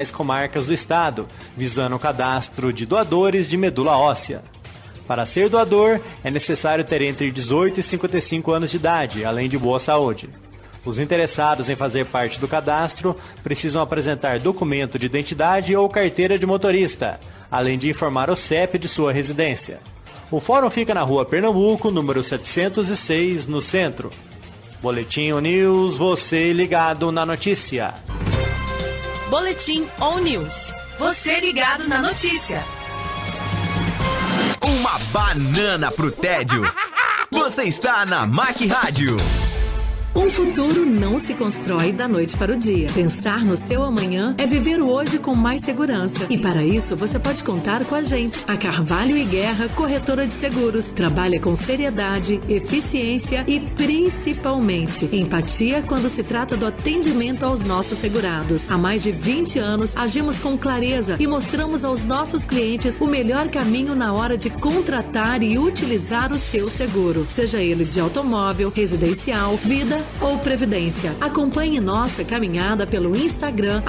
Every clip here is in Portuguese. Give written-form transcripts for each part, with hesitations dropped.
as comarcas do estado, visando o cadastro de doadores de medula óssea. Para ser doador, é necessário ter entre 18 e 55 anos de idade, além de boa saúde. Os interessados em fazer parte do cadastro precisam apresentar documento de identidade ou carteira de motorista, além de informar o CEP de sua residência. O fórum fica na Rua Pernambuco, número 706, no centro. Boletim ONews, você ligado na notícia. Boletim ONews, você ligado na notícia. Uma banana pro tédio. Você está na MAC Rádio. Um futuro não se constrói da noite para o dia. Pensar no seu amanhã é viver o hoje com mais segurança. E para isso, você pode contar com a gente. A Carvalho e Guerra, corretora de seguros, trabalha com seriedade, eficiência e, principalmente, empatia quando se trata do atendimento aos nossos segurados. Há mais de 20 anos, agimos com clareza e mostramos aos nossos clientes o melhor caminho na hora de contratar e utilizar o seu seguro. Seja ele de automóvel, residencial, vida ou previdência. Acompanhe nossa caminhada pelo Instagram,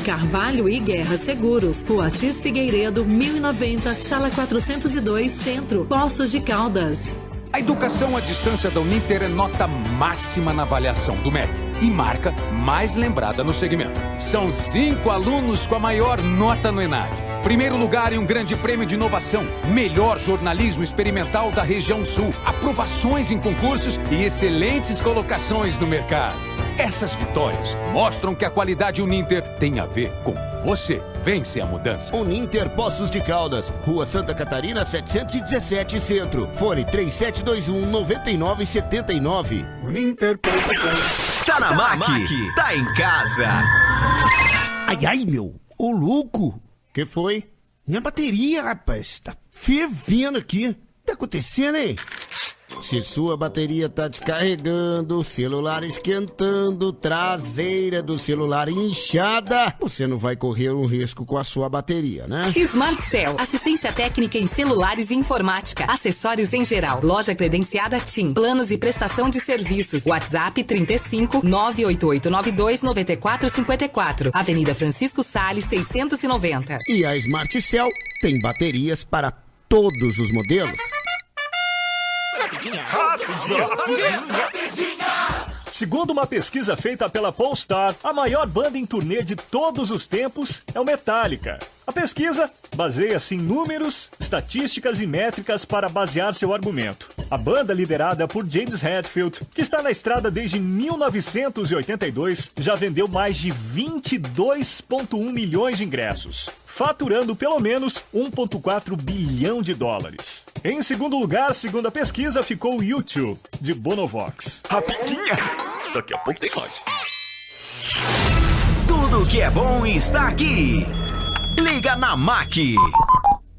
@Carvalho e Guerra Seguros, Rua Assis Figueiredo, 1090, Sala 402, Centro, Poços de Caldas. A educação à distância da Uninter é nota máxima na avaliação do MEC e marca mais lembrada no segmento. São 5 alunos com a maior nota no ENAD. Primeiro lugar em um grande prêmio de inovação, melhor jornalismo experimental da região sul, aprovações em concursos e excelentes colocações no mercado. Essas vitórias mostram que a qualidade Uninter tem a ver com você. Vence a mudança. Uninter Poços de Caldas, Rua Santa Catarina 717, Centro. Fone 3721-9979. Uninter.com. Tá na MAC, tá em casa. Ai, meu, ô louco. Que foi? Minha bateria, rapaz, tá fervendo aqui. Tá acontecendo, hein? Se sua bateria tá descarregando, celular esquentando, traseira do celular inchada, você não vai correr um risco com a sua bateria, né? Smartcell, assistência técnica em celulares e informática, acessórios em geral, loja credenciada TIM, planos e prestação de serviços, WhatsApp 35 98892 9454, Avenida Francisco Salles 690. E a Smartcell tem baterias para todos os modelos. Segundo uma pesquisa feita pela Polestar, a maior banda em turnê de todos os tempos é o Metallica. A pesquisa baseia-se em números, estatísticas e métricas para basear seu argumento. A banda, liderada por James Hetfield, que está na estrada desde 1982, já vendeu mais de 22,1 milhões de ingressos, faturando pelo menos 1,4 bilhão de dólares. Em segundo lugar, segundo a pesquisa, ficou o U2, de Bonovox. Rapidinha! Daqui a pouco tem mais. Tudo que é bom está aqui. Liga na MAC.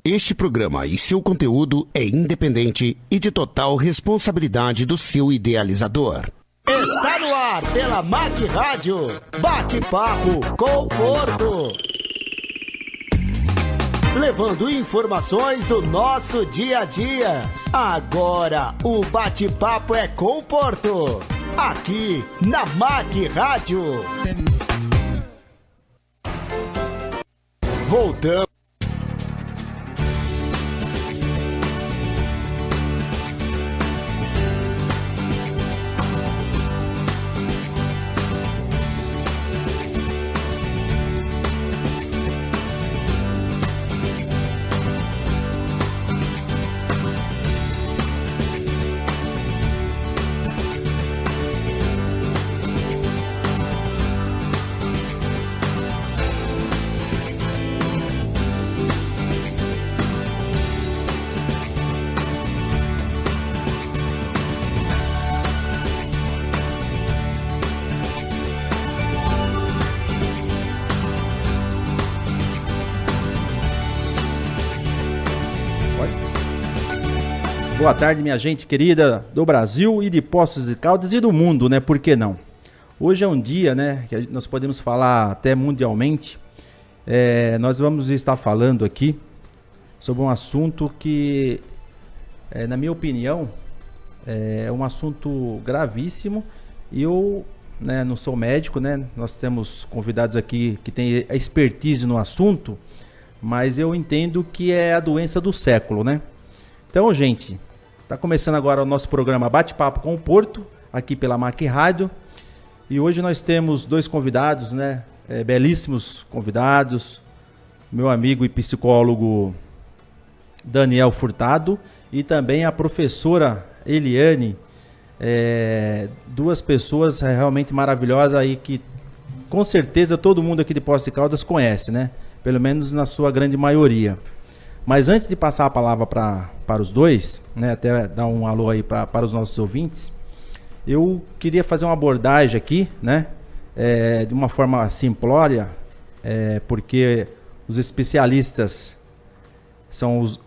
Este programa e seu conteúdo é independente e de total responsabilidade do seu idealizador. Está no ar pela MAC Rádio. Bate-papo com o Porto. Levando informações do nosso dia a dia. Agora o bate-papo é com o Porto. Aqui na MAC Rádio. Voltamos. Boa tarde, minha gente querida do Brasil e de Poços de Caldas e do mundo, né? Por que não? Hoje é um dia, né, que nós podemos falar até mundialmente. Nós vamos estar falando aqui sobre um assunto que, na minha opinião, é um assunto gravíssimo e eu né? Não sou médico, né? Nós temos convidados aqui que têm expertise no assunto, mas eu entendo que é a doença do século, né? Então, gente, tá começando agora o nosso programa Bate-Papo com o Porto, aqui pela MAC Rádio. E hoje nós temos dois convidados, né? Belíssimos convidados. Meu amigo e psicólogo Daniel Furtado e também a professora Eliane. Duas pessoas realmente maravilhosas aí que com certeza todo mundo aqui de Poços de Caldas conhece, né? Pelo menos na sua grande maioria. Mas antes de passar a palavra para os dois, né? Até dar um alô aí para os nossos ouvintes, eu queria fazer uma abordagem aqui, né? De uma forma simplória, porque os especialistas são os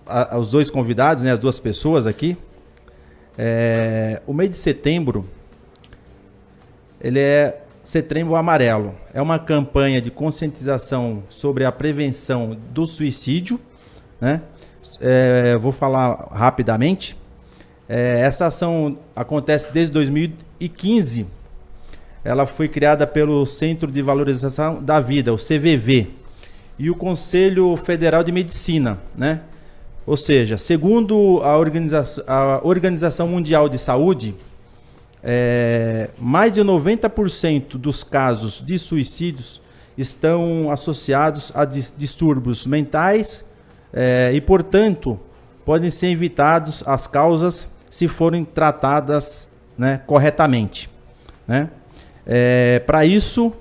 dois convidados, né? As duas pessoas aqui. O mês de setembro, ele é Setembro Amarelo. É uma campanha de conscientização sobre a prevenção do suicídio, né? Vou falar rapidamente. Essa ação acontece desde 2015. Ela foi criada pelo Centro de Valorização da Vida, o CVV, e o Conselho Federal de Medicina, né? Ou seja, segundo a Organização Mundial de Saúde, mais de 90% dos casos de suicídios estão associados a distúrbios mentais e, portanto, podem ser evitados as causas se forem tratadas, né, corretamente, né? Para isso,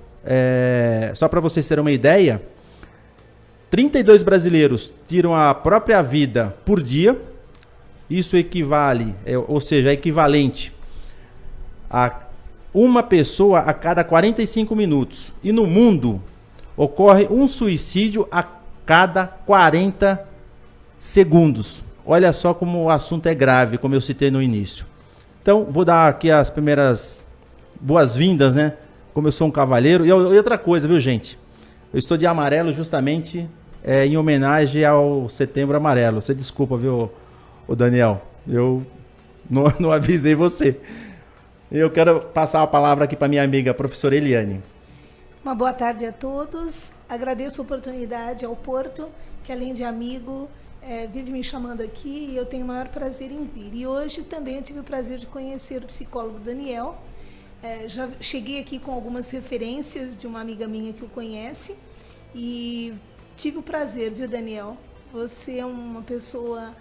só para vocês terem uma ideia, 32 brasileiros tiram a própria vida por dia. Isso equivale, ou seja, é equivalente a uma pessoa a cada 45 minutos. E no mundo, ocorre um suicídio a cada 40 segundos. Olha só como o assunto é grave, como eu citei no início. Então, vou dar aqui as primeiras boas-vindas, né? Como eu sou um cavalheiro. E outra coisa, viu, gente? Eu estou de amarelo justamente em homenagem ao Setembro Amarelo. Você desculpa, viu, o Daniel? Eu não avisei você. Eu quero passar a palavra aqui para minha amiga, a professora Eliane. Uma boa tarde a todos. Agradeço a oportunidade ao Porto, que além de amigo, vive me chamando aqui e eu tenho o maior prazer em vir. E hoje também eu tive o prazer de conhecer o psicólogo Daniel. Já cheguei aqui com algumas referências de uma amiga minha que o conhece e tive o prazer, viu, Daniel? Você é uma pessoa,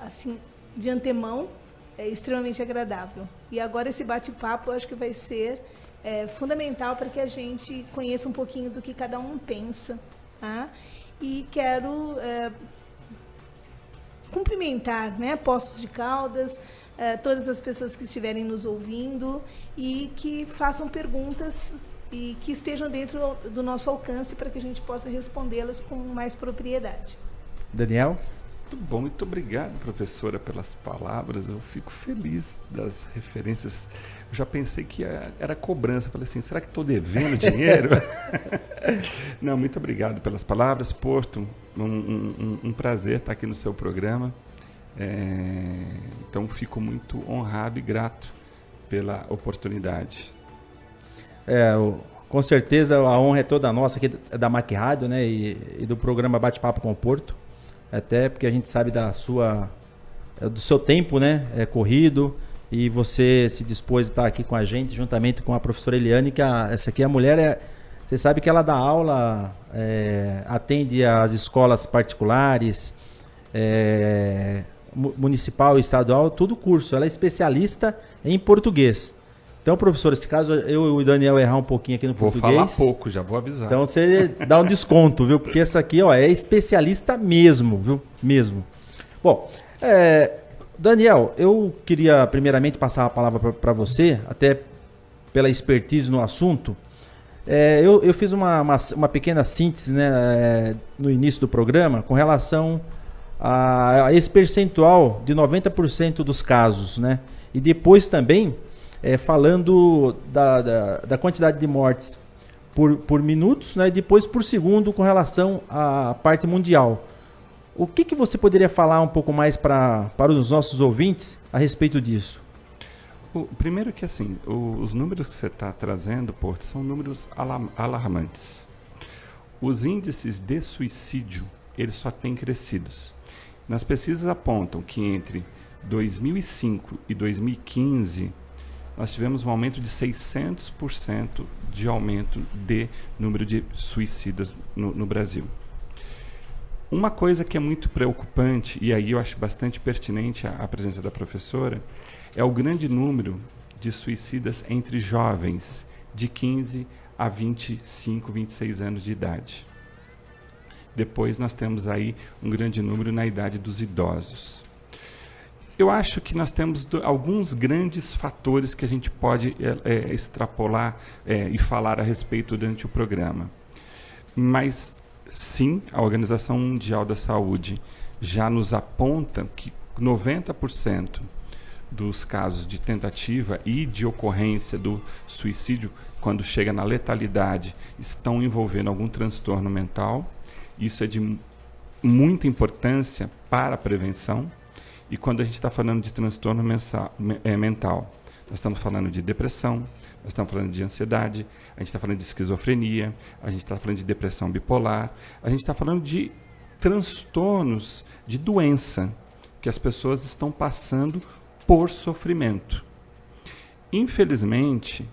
assim, de antemão, extremamente agradável. E agora esse bate-papo eu acho que vai ser fundamental para que a gente conheça um pouquinho do que cada um pensa, tá? E quero cumprimentar, né, Poços de Caldas, todas as pessoas que estiverem nos ouvindo e que façam perguntas e que estejam dentro do nosso alcance para que a gente possa respondê-las com mais propriedade. Daniel? Muito bom, muito obrigado, professora, pelas palavras. Eu fico feliz das referências. Eu já pensei que era cobrança. Eu falei assim, será que estou devendo dinheiro? Não, muito obrigado pelas palavras, Porto. Um prazer estar aqui no seu programa. Então, fico muito honrado e grato pela oportunidade. Com certeza a honra é toda nossa aqui da MAC Rádio, né, e do programa Bate-Papo com o Porto. Até porque a gente sabe do seu tempo, né, corrido, e você se dispôs a estar aqui com a gente, juntamente com a professora Eliane, que essa aqui, a mulher, você sabe que ela dá aula, atende às escolas particulares, municipal e estadual, tudo curso. Ela é especialista em português. Então, professor, se caso eu e o Daniel errar um pouquinho aqui no português... Vou falar pouco, já vou avisar. Então, você dá um desconto, viu? Porque essa aqui, ó, é especialista mesmo, viu? Mesmo. Bom, Daniel, eu queria primeiramente passar a palavra para você, até pela expertise no assunto. Eu fiz uma pequena síntese, né, no início do programa com relação a esse percentual de 90% dos casos, né? E depois também... falando da quantidade de mortes por minutos, né, e depois por segundo com relação à parte mundial. O que você poderia falar um pouco mais para os nossos ouvintes a respeito disso? Primeiro que assim, os números que você está trazendo, Porto, são números alarmantes. Os índices de suicídio, eles só têm crescidos. Nas pesquisas apontam que entre 2005 e 2015, nós tivemos um aumento de 600% de aumento de número de suicidas no Brasil. Uma coisa que é muito preocupante, e aí eu acho bastante pertinente a presença da professora, é o grande número de suicidas entre jovens de 15 a 25, 26 anos de idade. Depois nós temos aí um grande número na idade dos idosos. Eu acho que nós temos alguns grandes fatores que a gente pode extrapolar e falar a respeito durante o programa. Mas, sim, a Organização Mundial da Saúde já nos aponta que 90% dos casos de tentativa e de ocorrência do suicídio, quando chega na letalidade, estão envolvendo algum transtorno mental. Isso é de muita importância para a prevenção. E quando a gente está falando de transtorno mental, nós estamos falando de depressão, nós estamos falando de ansiedade, a gente está falando de esquizofrenia, a gente está falando de depressão bipolar, a gente está falando de transtornos de doença que as pessoas estão passando por sofrimento. Infelizmente,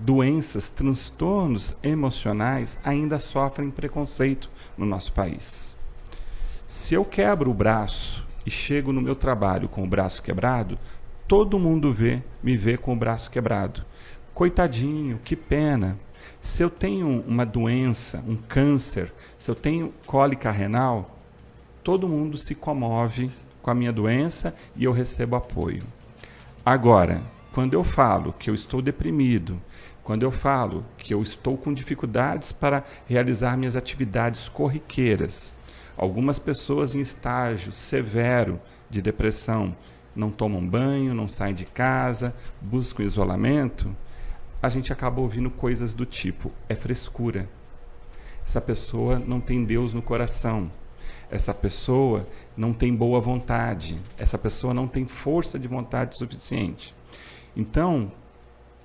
doenças, transtornos emocionais ainda sofrem preconceito no nosso país. Se eu quebro o braço e chego no meu trabalho com o braço quebrado, todo mundo me vê com o braço quebrado. Coitadinho, que pena. Se eu tenho uma doença, um câncer, se eu tenho cólica renal, todo mundo se comove com a minha doença e eu recebo apoio. Agora, quando eu falo que eu estou deprimido, quando eu falo que eu estou com dificuldades para realizar minhas atividades corriqueiras, algumas pessoas em estágio severo de depressão não tomam banho, não saem de casa, buscam isolamento, a gente acaba ouvindo coisas do tipo: é frescura. Essa pessoa não tem Deus no coração. Essa pessoa não tem boa vontade. Essa pessoa não tem força de vontade suficiente. Então,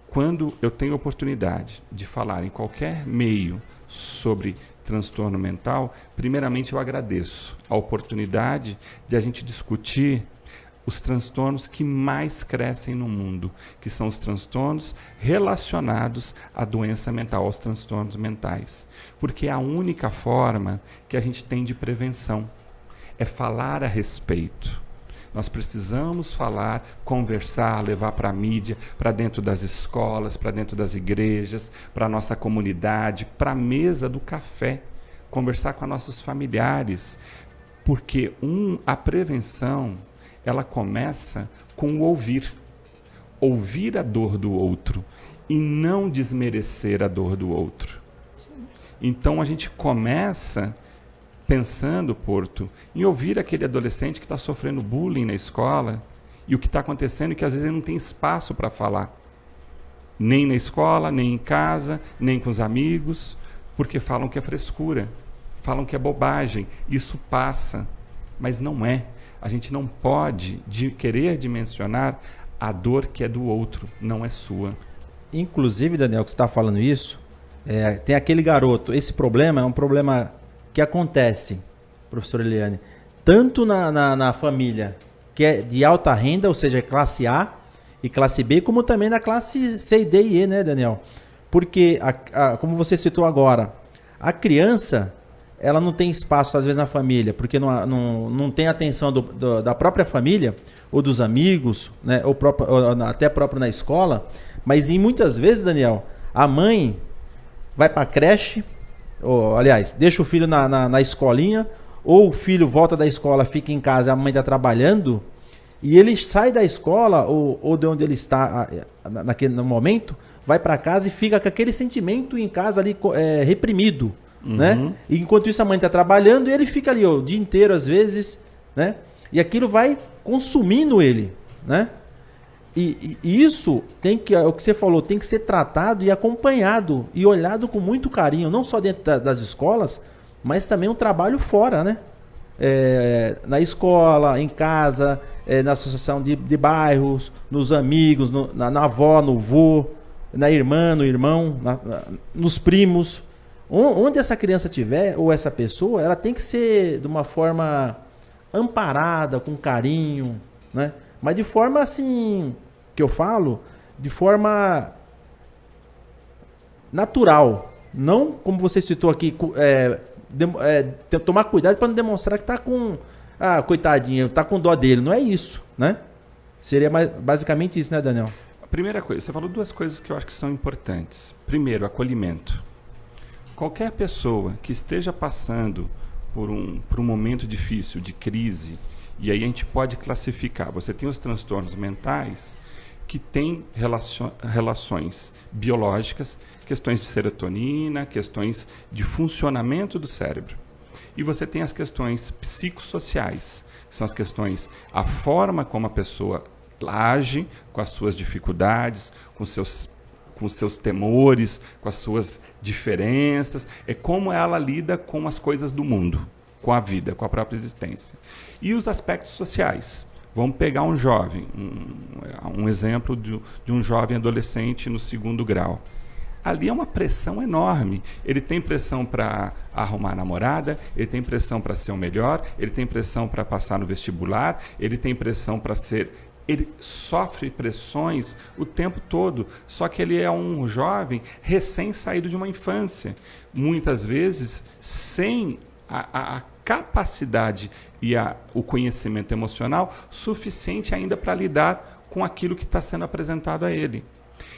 quando eu tenho oportunidade de falar em qualquer meio sobre transtorno mental, primeiramente eu agradeço a oportunidade de a gente discutir os transtornos que mais crescem no mundo, que são os transtornos relacionados à doença mental, aos transtornos mentais. Porque é a única forma que a gente tem de prevenção, é falar a respeito. Nós precisamos falar, conversar, levar para a mídia, para dentro das escolas, para dentro das igrejas, para a nossa comunidade, para a mesa do café, conversar com nossos familiares, porque a prevenção, ela começa com o ouvir. Ouvir a dor do outro e não desmerecer a dor do outro. Então a gente começa pensando, Porto, em ouvir aquele adolescente que está sofrendo bullying na escola e o que está acontecendo, que às vezes ele não tem espaço para falar. Nem na escola, nem em casa, nem com os amigos, porque falam que é frescura, falam que é bobagem. Isso passa, mas não é. A gente não pode querer dimensionar a dor que é do outro, não é sua. Inclusive, Daniel, que você está falando isso, tem aquele garoto. Esse problema é um problema que acontece, professora Eliane, tanto na família que é de alta renda, ou seja, classe A e classe B, como também na classe C, D e E, né, Daniel? Porque, como você citou agora, a criança, ela não tem espaço, às vezes, na família, porque não tem atenção da própria família, ou dos amigos, né, ou até próprio na escola, mas muitas vezes, Daniel, a mãe vai para a creche, aliás, deixa o filho na escolinha, ou o filho volta da escola, fica em casa, a mãe está trabalhando, e ele sai da escola, ou de onde ele está no momento, vai para casa e fica com aquele sentimento em casa ali reprimido. Uhum. Né? E enquanto isso a mãe está trabalhando e ele fica ali o dia inteiro às vezes, né? E aquilo vai consumindo ele, né? E isso é o que você falou, tem que ser tratado e acompanhado e olhado com muito carinho, não só dentro das escolas, mas também um trabalho fora, né? Na escola, em casa, na associação de bairros, nos amigos, na avó, no vô, na irmã, no irmão, nos primos. Onde essa criança tiver, ou essa pessoa, ela tem que ser de uma forma amparada, com carinho, né? Mas de forma assim, que eu falo, de forma natural. Não, como você citou aqui, tomar cuidado para não demonstrar que está com... Ah, coitadinho, está com dó dele. Não é isso, né? Seria basicamente isso, né, Daniel? A primeira coisa, você falou duas coisas que eu acho que são importantes. Primeiro, acolhimento. Qualquer pessoa que esteja passando por um momento difícil, de crise, e aí a gente pode classificar. Você tem os transtornos mentais que têm relações biológicas, questões de serotonina, questões de funcionamento do cérebro. E você tem as questões psicossociais, que são as questões, a forma como a pessoa age com as suas dificuldades, com os seus temores, com as suas diferenças, é como ela lida com as coisas do mundo, com a vida, com a própria existência. E os aspectos sociais. Vamos pegar um jovem, um exemplo de um jovem adolescente no 2º grau. Ali é uma pressão enorme. Ele tem pressão para arrumar namorada, ele tem pressão para ser o melhor, ele tem pressão para passar no vestibular, ele tem pressão para ser... Ele sofre pressões o tempo todo, só que ele é um jovem recém-saído de uma infância, muitas vezes sem a capacidade e o conhecimento emocional suficiente ainda para lidar com aquilo que está sendo apresentado a ele.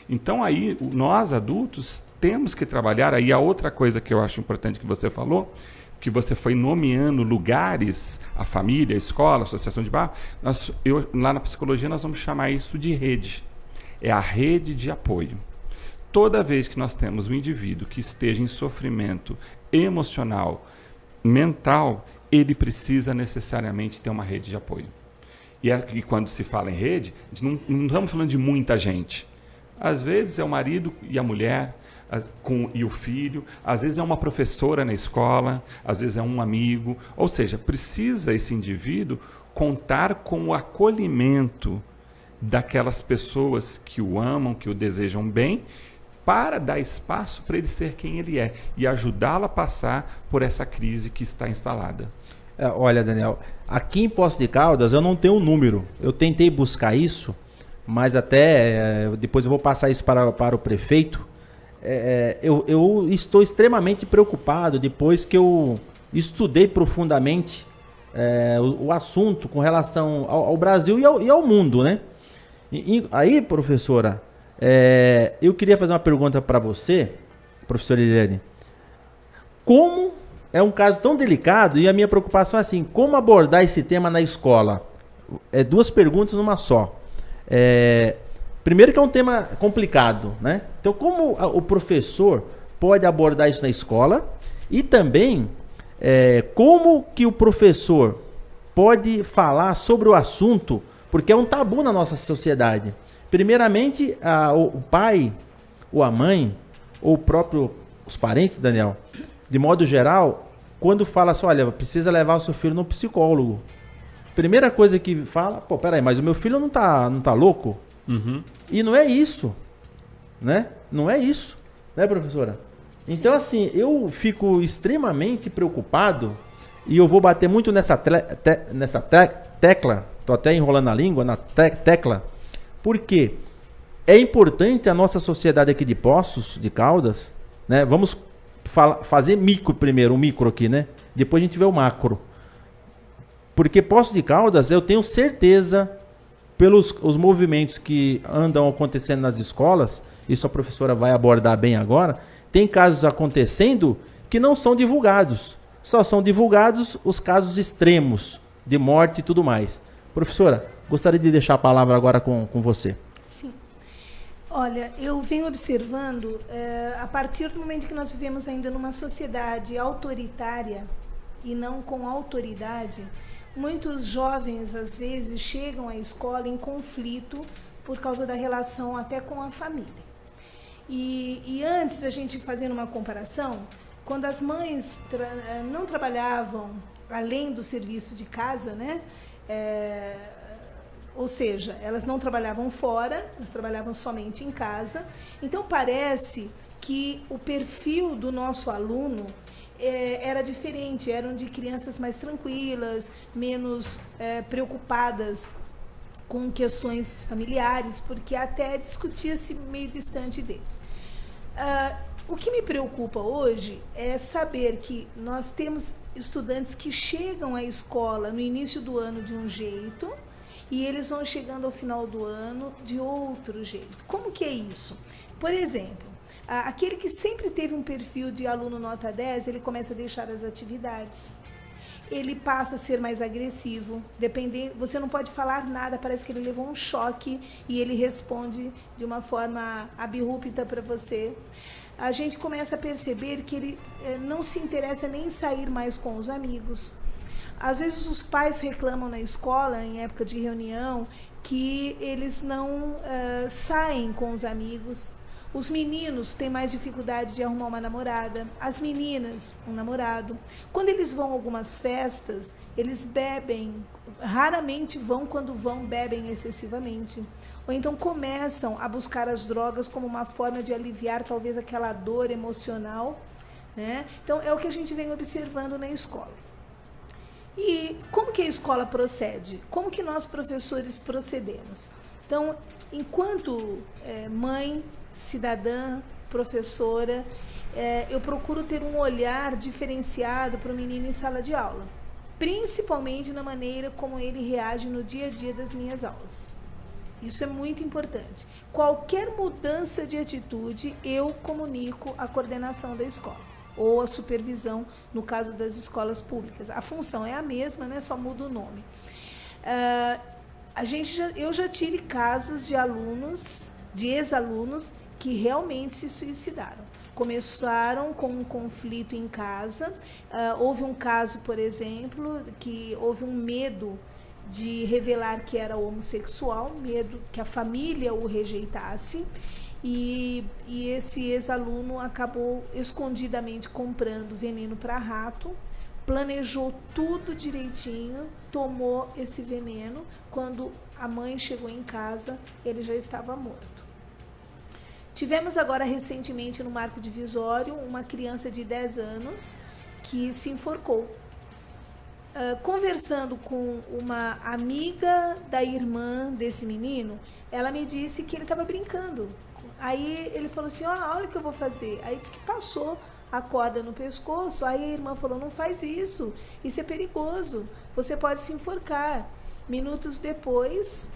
Então aí, nós adultos temos que trabalhar, aí a outra coisa que eu acho importante que você falou, que você foi nomeando lugares, a família, a escola, a associação de bairro, lá na psicologia nós vamos chamar isso de rede. É a rede de apoio. Toda vez que nós temos um indivíduo que esteja em sofrimento emocional, mental, ele precisa necessariamente ter uma rede de apoio. E quando se fala em rede, não estamos falando de muita gente. Às vezes é o marido e a mulher, e o filho, às vezes é uma professora na escola, às vezes é um amigo, ou seja, precisa esse indivíduo contar com o acolhimento daquelas pessoas que o amam, que o desejam bem, para dar espaço para ele ser quem ele é e ajudá-lo a passar por essa crise que está instalada. Olha, Daniel, aqui em Poços de Caldas eu não tenho um número, eu tentei buscar isso, mas até depois eu vou passar isso para o prefeito. Eu estou extremamente preocupado depois que eu estudei profundamente o assunto com relação ao Brasil e ao mundo, né? Aí, professora, eu queria fazer uma pergunta para você, professora Eliane. Como é um caso tão delicado e a minha preocupação é assim, como abordar esse tema na escola? Duas perguntas numa só. Primeiro que é um tema complicado, né? Então, como o professor pode abordar isso na escola? E também, como que o professor pode falar sobre o assunto, porque é um tabu na nossa sociedade. Primeiramente, o pai, ou a mãe, ou os parentes, Daniel, de modo geral, quando fala assim, olha, precisa levar o seu filho no psicólogo. Primeira coisa que fala, peraí, mas o meu filho não tá louco? Uhum. E não é isso, né? Não é isso, né, professora? Sim. Então, assim, eu fico extremamente preocupado e eu vou bater muito nessa tecla, tô até enrolando a língua, na tecla, porque é importante a nossa sociedade aqui de Poços de Caldas, né? Vamos fazer um micro aqui, né? Depois a gente vê o macro. Porque Poços de Caldas, eu tenho certeza, pelos os movimentos que andam acontecendo nas escolas, isso a professora vai abordar bem agora, tem casos acontecendo que não são divulgados. Só são divulgados os casos extremos de morte e tudo mais. Professora, gostaria de deixar a palavra agora com você. Sim. Olha, eu venho observando, a partir do momento que nós vivemos ainda numa sociedade autoritária e não com autoridade, muitos jovens, às vezes, chegam à escola em conflito por causa da relação até com a família. E antes, a gente fazendo uma comparação, quando as mães não trabalhavam além do serviço de casa, né, ou seja, elas não trabalhavam fora, elas trabalhavam somente em casa. Então parece que o perfil do nosso aluno era diferente, eram de crianças mais tranquilas, menos preocupadas com questões familiares, porque até discutia-se meio distante deles. O que me preocupa hoje é saber que nós temos estudantes que chegam à escola no início do ano de um jeito e eles vão chegando ao final do ano de outro jeito. Como que é isso? Por exemplo, aquele que sempre teve um perfil de aluno nota 10, ele começa a deixar as atividades. Ele passa a ser mais agressivo, dependendo, você não pode falar nada, parece que ele levou um choque e ele responde de uma forma abrupta para você. A gente começa a perceber que ele não se interessa nem em sair mais com os amigos. Às vezes os pais reclamam na escola, em época de reunião, que eles não saem com os amigos. Os meninos têm mais dificuldade de arrumar uma namorada, as meninas, um namorado. Quando eles vão a algumas festas, eles bebem, raramente vão, quando vão, bebem excessivamente. Ou então começam a buscar as drogas como uma forma de aliviar talvez aquela dor emocional, né? Então é o que a gente vem observando na escola. E como que a escola procede? Como que nós professores procedemos? Então, enquanto mãe, cidadã, professora, eu procuro ter um olhar diferenciado para o menino em sala de aula, principalmente na maneira como ele reage no dia a dia das minhas aulas. Isso é muito importante. Qualquer mudança de atitude, eu comunico à coordenação da escola, ou à supervisão, no caso das escolas públicas. A função é a mesma, né? Só muda o nome. Eu já tive casos de alunos, de ex-alunos, que realmente se suicidaram. Começaram com um conflito em casa. Houve um caso, por exemplo, que houve um medo de revelar que era homossexual, medo que a família o rejeitasse, e esse ex-aluno acabou escondidamente comprando veneno para rato, planejou tudo direitinho, tomou esse veneno. Quando a mãe chegou em casa, ele já estava morto. Tivemos agora recentemente no Marco Divisório uma criança de 10 anos que se enforcou. Conversando com uma amiga da irmã desse menino, ela me disse que ele estava brincando. Aí ele falou assim, olha o que eu vou fazer. Aí disse que passou a corda no pescoço. Aí a irmã falou, não faz isso é perigoso, você pode se enforcar. Minutos depois,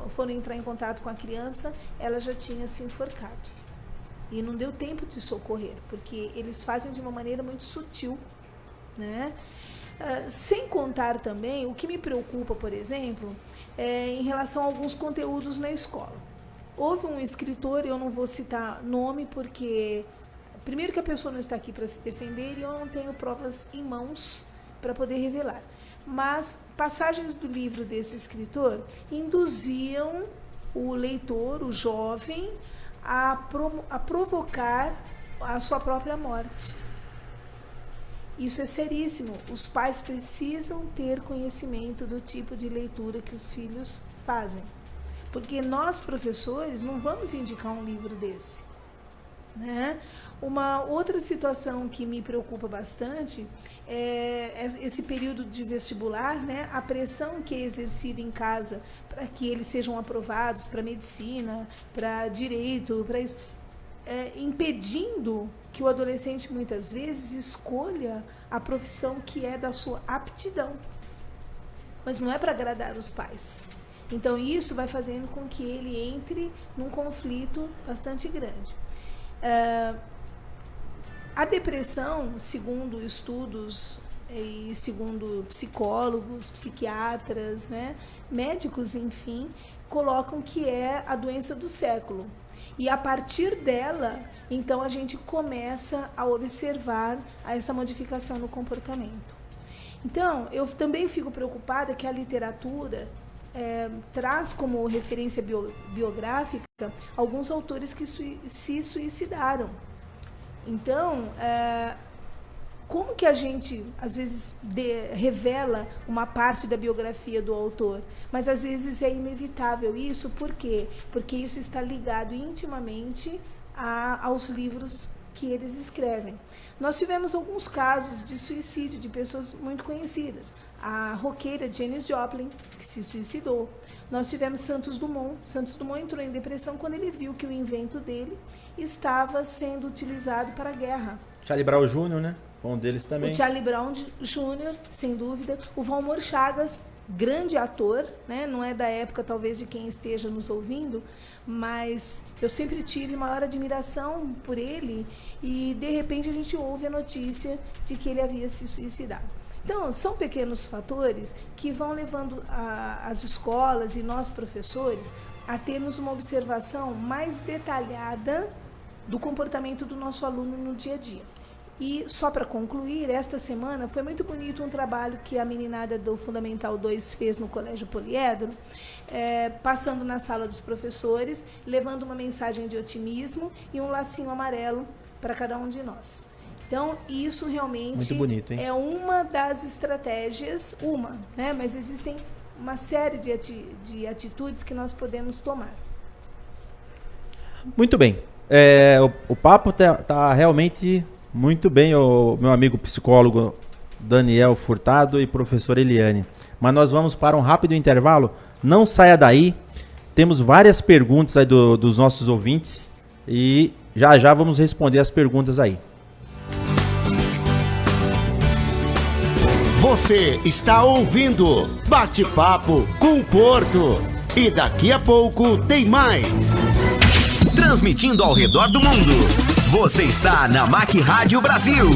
foram entrar em contato com a criança, ela já tinha se enforcado. E não deu tempo de socorrer, porque eles fazem de uma maneira muito sutil, né? Sem contar também, o que me preocupa, por exemplo, em relação a alguns conteúdos na escola. Houve um escritor, eu não vou citar nome, porque primeiro que a pessoa não está aqui para se defender e eu não tenho provas em mãos para poder revelar. Mas passagens do livro desse escritor induziam o leitor, o jovem, a provocar a sua própria morte. Isso é seríssimo. Os pais precisam ter conhecimento do tipo de leitura que os filhos fazem. Porque nós, professores, não vamos indicar um livro desse, né? Uma outra situação que me preocupa bastante é esse período de vestibular, né? A pressão que é exercida em casa para que eles sejam aprovados para medicina, para direito, para isso, impedindo que o adolescente muitas vezes escolha a profissão que é da sua aptidão. Mas não é para agradar os pais. Então isso vai fazendo com que ele entre num conflito bastante grande. A depressão, segundo estudos e segundo psicólogos, psiquiatras, né, médicos, enfim, colocam que é a doença do século. E a partir dela, então, a gente começa a observar essa modificação no comportamento. Então, eu também fico preocupada que a literatura traz como referência biográfica alguns autores que se suicidaram. Então, Como que a gente, às vezes, revela uma parte da biografia do autor? Mas, às vezes, é inevitável isso. Por quê? Porque isso está ligado intimamente aos livros que eles escrevem. Nós tivemos alguns casos de suicídio de pessoas muito conhecidas. A roqueira Janis Joplin, que se suicidou. Nós tivemos Santos Dumont. Santos Dumont entrou em depressão quando ele viu que o invento dele estava sendo utilizado para a guerra. Charlie Brown Jr., né? Um deles também. O Charlie Brown Jr., sem dúvida. O Valmor Chagas, grande ator, né? Não é da época, talvez, de quem esteja nos ouvindo, mas eu sempre tive maior admiração por ele e, de repente, a gente ouve a notícia de que ele havia se suicidado. Então, são pequenos fatores que vão levando as escolas e nós, professores, a termos uma observação mais detalhada do comportamento do nosso aluno no dia a dia. E, só para concluir, esta semana foi muito bonito um trabalho que a meninada do Fundamental 2 fez no Colégio Poliedro, passando na sala dos professores, levando uma mensagem de otimismo e um lacinho amarelo para cada um de nós. Então, isso realmente muito bonito, hein? É uma das estratégias, né? Mas existem uma série de atitudes que nós podemos tomar. Muito bem. O papo tá realmente muito bem, o meu amigo psicólogo Daniel Furtado e professora Eliane. Mas nós vamos para um rápido intervalo. Não saia daí. Temos várias perguntas aí dos nossos ouvintes e já vamos responder as perguntas aí. Você está ouvindo Bate-Papo com o Porto. E daqui a pouco tem mais. Transmitindo ao redor do mundo. Você está na MAC Rádio Brasil.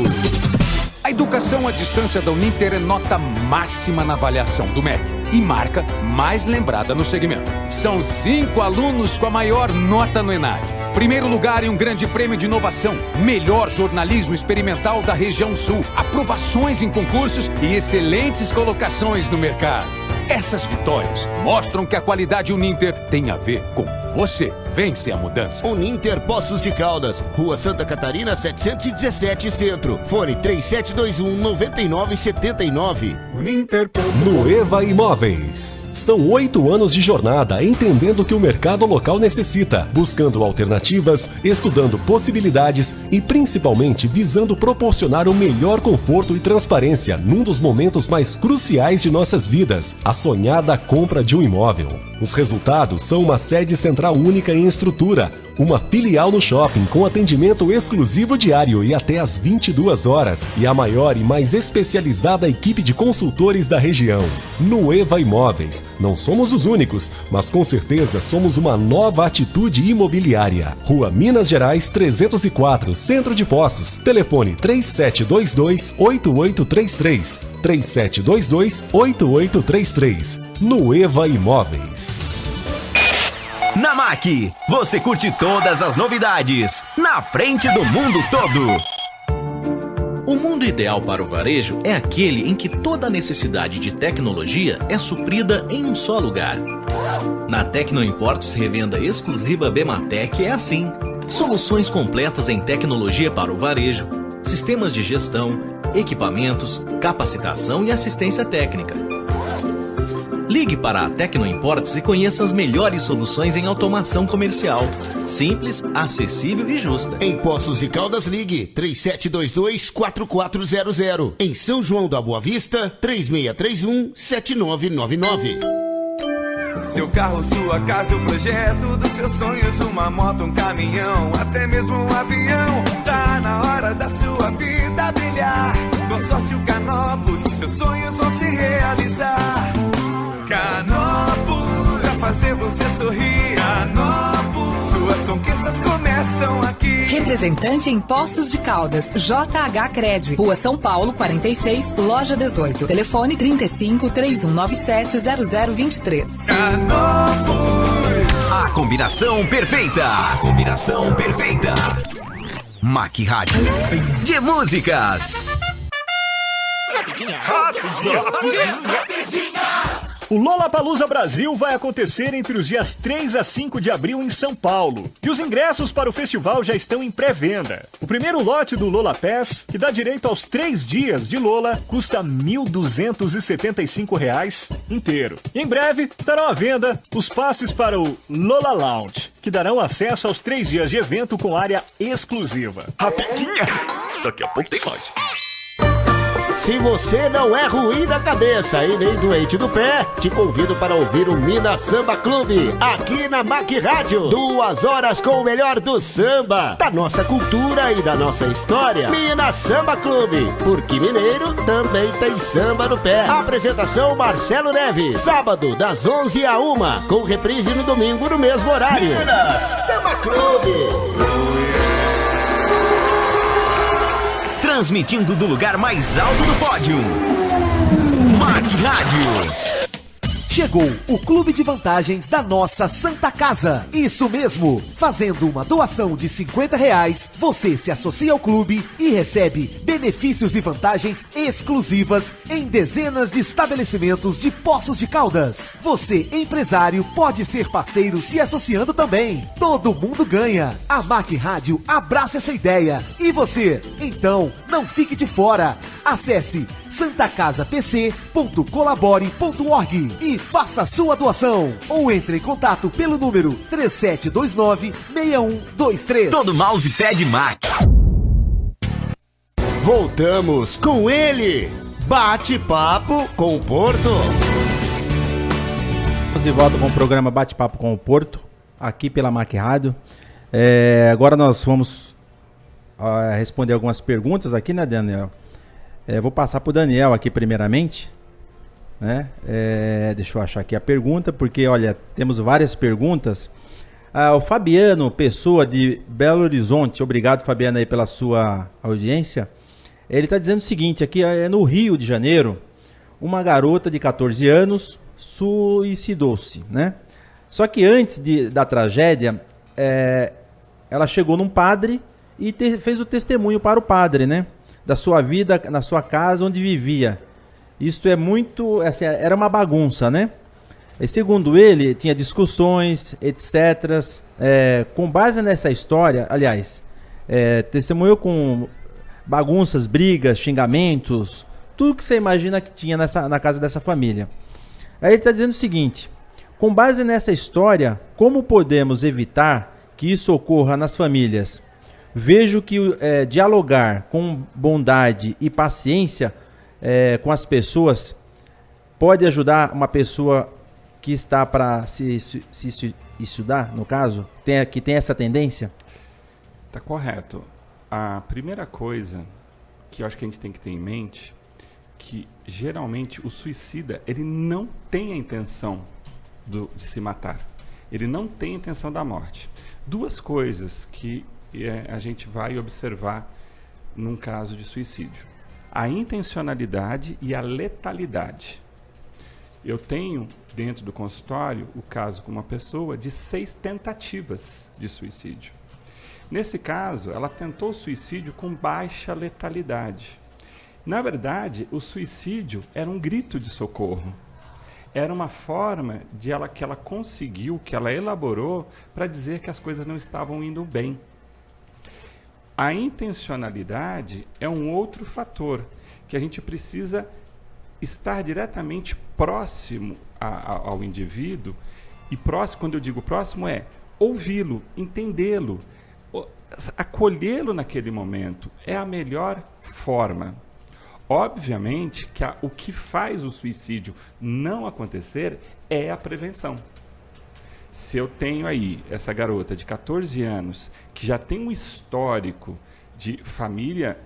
A educação à distância da Uninter é nota máxima na avaliação do MEC e marca mais lembrada no segmento. São 5 alunos com a maior nota no ENAD. Primeiro lugar em um grande prêmio de inovação, melhor jornalismo experimental da região sul, aprovações em concursos e excelentes colocações no mercado. Essas vitórias mostram que a qualidade Uninter tem a ver com você. Vence a mudança. Uninter Poços de Caldas, Rua Santa Catarina 717 Centro. Fone 3721-9979. Uninter. Nueva Imóveis. São 8 anos de jornada entendendo o que o mercado local necessita, buscando alternativas, estudando possibilidades e principalmente visando proporcionar o melhor conforto e transparência num dos momentos mais cruciais de nossas vidas, a sonhada compra de um imóvel. Os resultados são uma sede central única em estrutura, uma filial no shopping com atendimento exclusivo diário e até às 22 horas e a maior e mais especializada equipe de consultores da região. Nueva Imóveis. Não somos os únicos, mas com certeza somos uma nova atitude imobiliária. Rua Minas Gerais 304, Centro de Poços. Telefone 3722-8833. 3722-8833. Nueva Imóveis. Na MAC, você curte todas as novidades, na frente do mundo todo. O mundo ideal para o varejo é aquele em que toda a necessidade de tecnologia é suprida em um só lugar. Na Tecno Imports Revenda Exclusiva Bematec é assim. Soluções completas em tecnologia para o varejo, sistemas de gestão, equipamentos, capacitação e assistência técnica. Ligue para a Tecno Imports e conheça as melhores soluções em automação comercial. Simples, acessível e justa. Em Poços de Caldas, ligue 3722-4400. Em São João da Boa Vista, 3631-7999. Seu carro, sua casa, o projeto dos seus sonhos, uma moto, um caminhão, até mesmo um avião. Tá na hora da sua vida brilhar. Consórcio Canopus, seus sonhos vão se realizar. Canopus, pra fazer você sorrir. Canopus, suas conquistas começam aqui. Representante em Poços de Caldas, JH Cred, Rua São Paulo 46, Loja 18. Telefone 35-3197-0023. Canopus. A combinação perfeita. A combinação perfeita. MAC Rádio de músicas. Rapidinha. O Lollapalooza Brasil vai acontecer entre os dias 3 a 5 de abril em São Paulo. E os ingressos para o festival já estão em pré-venda. O primeiro lote do Lola Pass, que dá direito aos 3 dias de Lola, custa R$ 1.275 inteiro. E em breve estarão à venda os passes para o Lola Lounge, que darão acesso aos 3 dias de evento com área exclusiva. Rapidinha! Daqui a pouco tem mais. Se você não é ruim da cabeça e nem doente do pé, te convido para ouvir o Minas Samba Clube, aqui na MAC Rádio. 2 horas com o melhor do samba, da nossa cultura e da nossa história. Minas Samba Clube, porque mineiro também tem samba no pé. Apresentação Marcelo Neves, sábado das 11 à 1, com reprise no domingo no mesmo horário. Minas Samba Clube. Transmitindo do lugar mais alto do pódio, MAC Rádio. Chegou o Clube de Vantagens da nossa Santa Casa. Isso mesmo, fazendo uma doação de R$50, você se associa ao clube e recebe benefícios e vantagens exclusivas em dezenas de estabelecimentos de Poços de Caldas. Você, empresário, pode ser parceiro se associando também. Todo mundo ganha. A MAC Rádio abraça essa ideia. E você? Então, não fique de fora. Acesse santacasapc.colabore.org e faça a sua doação. Ou entre em contato pelo número 3729-6123. Todo mousepad MAC. Voltamos com ele. Bate-papo com o Porto. Estamos de volta com o programa Bate-papo com o Porto, aqui pela MAC Rádio. Agora nós vamos responder algumas perguntas aqui, né, Daniel? Vou passar para o Daniel aqui primeiramente, né? Deixa eu achar aqui a pergunta, porque olha, temos várias perguntas. O Fabiano Pessoa de Belo Horizonte, obrigado, Fabiano, aí pela sua audiência. Ele está dizendo o seguinte, aqui no Rio de Janeiro, uma garota de 14 anos suicidou-se, né? Só que antes da tragédia, ela chegou num padre e fez o testemunho para o padre, né? Da sua vida na sua casa onde vivia. Isto é muito... Assim, era uma bagunça, né? E segundo ele, tinha discussões, etc. Com base nessa história, aliás, testemunhou com bagunças, brigas, xingamentos, tudo que você imagina que tinha na casa dessa família. Aí ele está dizendo o seguinte: com base nessa história, como podemos evitar que isso ocorra nas famílias? Vejo que dialogar com bondade e paciência com as pessoas pode ajudar uma pessoa que está para se estudar, no caso, que tem essa tendência? Tá correto. A primeira coisa que eu acho que a gente tem que ter em mente, que geralmente o suicida, ele não tem a intenção de se matar. Ele não tem a intenção da morte. Duas coisas que a gente vai observar num caso de suicídio: a intencionalidade e a letalidade. Eu tenho dentro do consultório o caso com uma pessoa de 6 tentativas de suicídio. Nesse caso, ela tentou suicídio com baixa letalidade. Na verdade, o suicídio era um grito de socorro. Era uma forma que ela conseguiu, que ela elaborou para dizer que as coisas não estavam indo bem. A intencionalidade é um outro fator que a gente precisa estar diretamente próximo ao indivíduo. E próximo, quando eu digo próximo, ouvi-lo, entendê-lo, acolhê-lo naquele momento. É a melhor forma. Obviamente que o que faz o suicídio não acontecer é a prevenção. Se eu tenho aí essa garota de 14 anos que já tem um histórico de família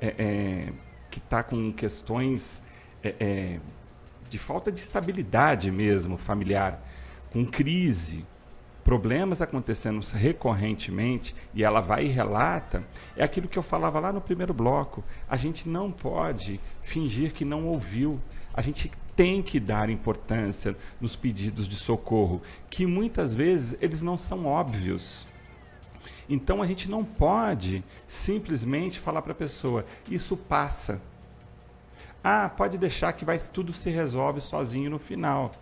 que está com questões de falta de estabilidade mesmo familiar, com crise, problemas acontecendo recorrentemente, e ela vai e relata, é aquilo que eu falava lá no primeiro bloco. A gente não pode fingir que não ouviu. A gente tem que dar importância nos pedidos de socorro, que muitas vezes eles não são óbvios. Então a gente não pode simplesmente falar para a pessoa: isso passa. Pode deixar que tudo se resolve sozinho no final.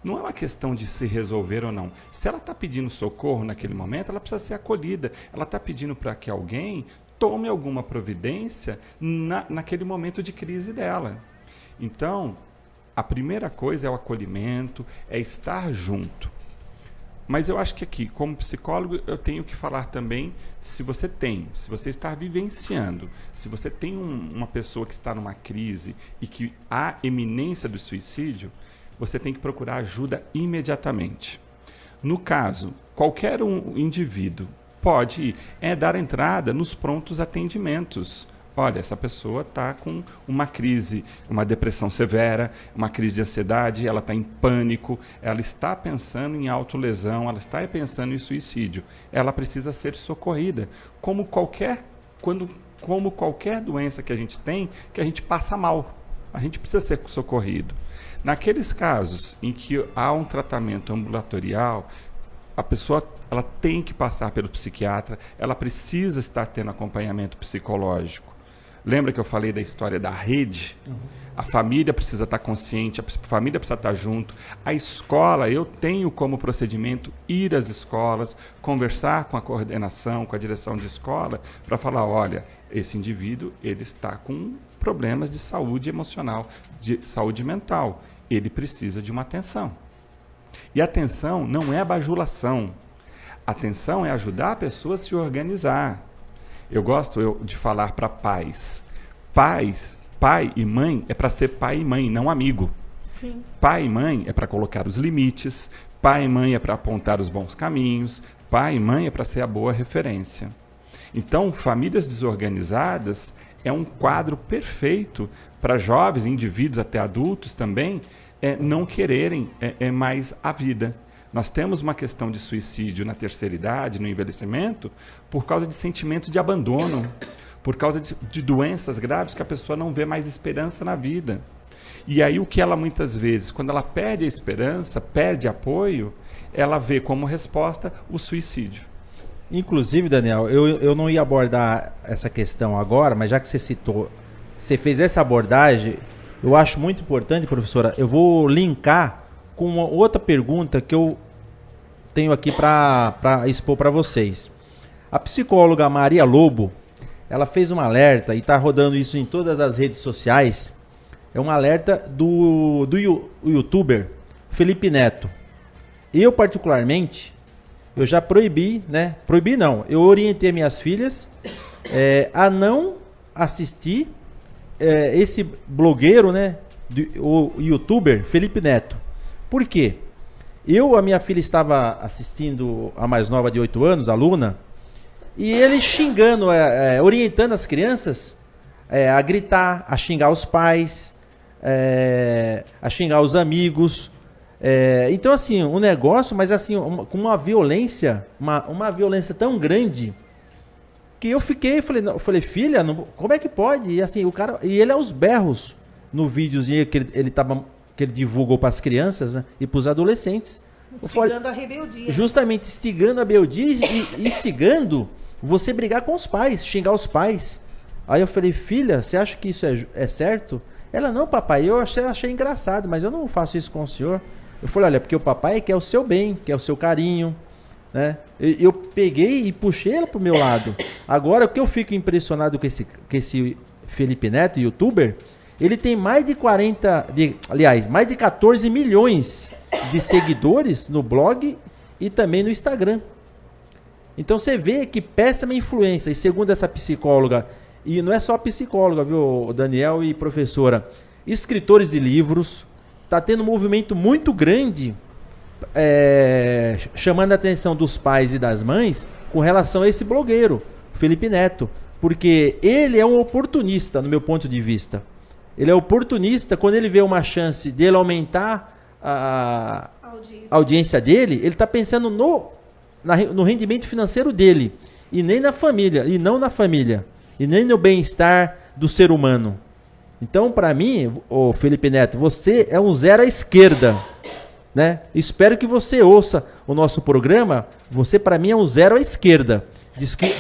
não é uma questão de se resolver ou não. Se ela está pedindo socorro naquele momento, ela precisa ser acolhida. Ela está pedindo para que alguém tome alguma providência naquele momento de crise dela. Então, a primeira coisa é o acolhimento, é estar junto. Mas eu acho que aqui, como psicólogo, eu tenho que falar também, se você está vivenciando, se você tem uma pessoa que está numa crise e que há eminência do suicídio, você tem que procurar ajuda imediatamente. No caso, qualquer indivíduo pode dar entrada nos prontos atendimentos. Olha, essa pessoa está com uma crise, uma depressão severa, uma crise de ansiedade, ela está em pânico, ela está pensando em autolesão, ela está pensando em suicídio. Ela precisa ser socorrida, como qualquer doença que a gente tem, que a gente passa mal. A gente precisa ser socorrido. Naqueles casos em que há um tratamento ambulatorial, a pessoa ela tem que passar pelo psiquiatra, ela precisa estar tendo acompanhamento psicológico. Lembra que eu falei da história da rede? A família precisa estar consciente, a família precisa estar junto. A escola, eu tenho como procedimento ir às escolas, conversar com a coordenação, com a direção de escola, para falar, olha, esse indivíduo ele está com problemas de saúde emocional, de saúde mental. Ele precisa de uma atenção. E atenção não é bajulação. Atenção é ajudar a pessoa a se organizar. Eu gosto de falar para pais. Pai e mãe é para ser pai e mãe, não amigo. Sim. Pai e mãe é para colocar os limites. Pai e mãe é para apontar os bons caminhos. Pai e mãe é para ser a boa referência. Então, famílias desorganizadas é um quadro perfeito para jovens, indivíduos, até adultos também, não quererem mais a vida. Nós temos uma questão de suicídio na terceira idade, no envelhecimento, por causa de sentimento de abandono, por causa de doenças graves que a pessoa não vê mais esperança na vida. E aí o que ela muitas vezes, quando ela perde a esperança, perde apoio, ela vê como resposta o suicídio. Inclusive, Daniel, eu não ia abordar essa questão agora, mas já que você citou, você fez essa abordagem, eu acho muito importante, professora, eu vou linkar com uma outra pergunta que eu tenho aqui para expor para vocês. A psicóloga Maria Lobo, ela fez um alerta e está rodando isso em todas as redes sociais. É um alerta do youtuber Felipe Neto. Eu, particularmente, eu já proibi, né? Proibi não, eu orientei minhas filhas a não assistir esse blogueiro, né? O youtuber Felipe Neto. Por quê? A minha filha estava assistindo, a mais nova de 8 anos, aluna, e ele xingando, orientando as crianças a gritar, a xingar os pais, a xingar os amigos. Então, assim, um negócio, mas assim, com uma violência, uma violência tão grande, que eu falei, filha, como é que pode? E assim, e ele aos berros no videozinho que ele divulgou para as crianças, né, e para os adolescentes. Instigando a rebeldia. Justamente, instigando a rebeldia e instigando você brigar com os pais, xingar os pais. Aí eu falei, filha, você acha que isso é certo? Ela, não, papai, eu achei engraçado, mas eu não faço isso com o senhor. Eu falei, olha, porque o papai quer o seu bem, quer o seu carinho, né? Eu peguei e puxei ela pro meu lado. Agora, o que eu fico impressionado com esse Felipe Neto, youtuber, ele tem mais de 14 milhões de seguidores no blog e também no Instagram. Então você vê que péssima influência. E segundo essa psicóloga, e não é só psicóloga, viu, Daniel e professora, escritores de livros, tá tendo um movimento muito grande chamando a atenção dos pais e das mães com relação a esse blogueiro, Felipe Neto. Porque ele é um oportunista, no meu ponto de vista. Ele é oportunista quando ele vê uma chance dele aumentar a audiência dele, ele está pensando no rendimento financeiro dele, e nem na família, e não na família, e nem no bem-estar do ser humano. Então, para mim, ô Felipe Neto, você é um zero à esquerda, né? Espero que você ouça o nosso programa. Você, para mim, é um zero à esquerda.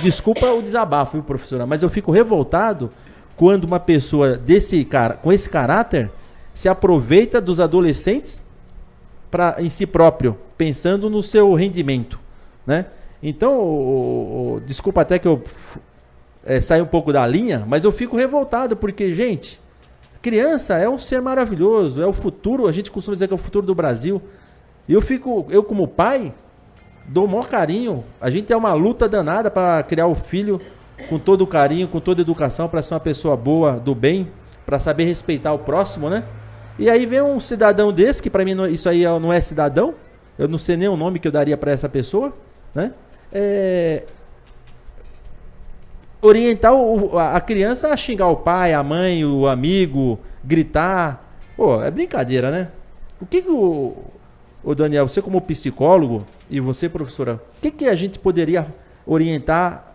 Desculpa o desabafo, viu, professora, mas eu fico revoltado quando uma pessoa com esse caráter se aproveita dos adolescentes em si próprio, pensando no seu rendimento, né? Então, desculpa até que eu saia um pouco da linha, mas eu fico revoltado porque, gente, criança é um ser maravilhoso, é o futuro, a gente costuma dizer que é o futuro do Brasil. E eu como pai, dou o maior carinho. A gente é uma luta danada para criar o filho com todo o carinho, com toda a educação, para ser uma pessoa boa, do bem, para saber respeitar o próximo, né? E aí vem um cidadão desse, que para mim isso aí não é cidadão, eu não sei nem o nome que eu daria para essa pessoa, né? Orientar a criança a xingar o pai, a mãe, o amigo, gritar. Pô, é brincadeira, né? O que o Daniel, você como psicólogo e você, professora, o que a gente poderia orientar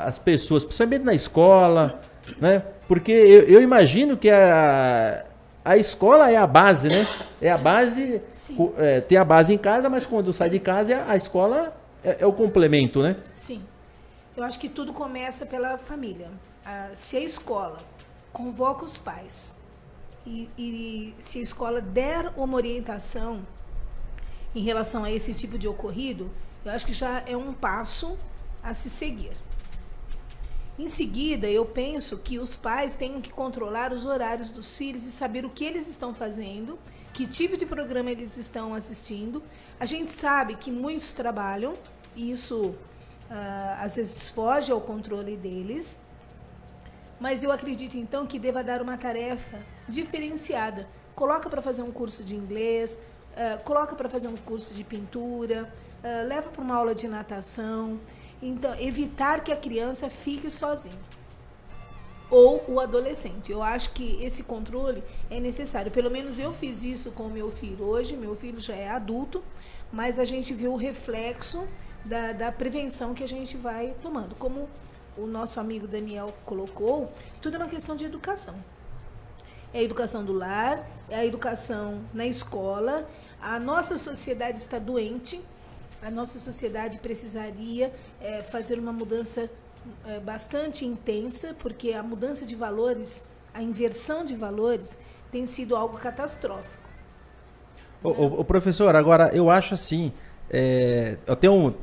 as pessoas, principalmente na escola, né? Porque eu imagino que a escola é a base, né? É a base, tem a base em casa, mas quando sai de casa, a escola é o complemento, né? Sim. Eu acho que tudo começa pela família. Se a escola convoca os pais e se a escola der uma orientação em relação a esse tipo de ocorrido, eu acho que já é um passo a se seguir. Em seguida, eu penso que os pais têm que controlar os horários dos filhos e saber o que eles estão fazendo, que tipo de programa eles estão assistindo. A gente sabe que muitos trabalham, e isso às vezes foge ao controle deles, mas eu acredito então que deva dar uma tarefa diferenciada. Coloca para fazer um curso de inglês, coloca para fazer um curso de pintura, leva para uma aula de natação. Então, evitar que a criança fique sozinha. Ou o adolescente. Eu acho que esse controle é necessário. Pelo menos eu fiz isso com o meu filho. Hoje, meu filho já é adulto, mas a gente viu o reflexo da prevenção que a gente vai tomando. Como o nosso amigo Daniel colocou, tudo é uma questão de educação. É a educação do lar, é a educação na escola. A nossa sociedade está doente. A nossa sociedade precisaria fazer uma mudança bastante intensa, porque a mudança de valores, a inversão de valores, tem sido algo catastrófico. O professor, agora eu acho assim, eu tenho,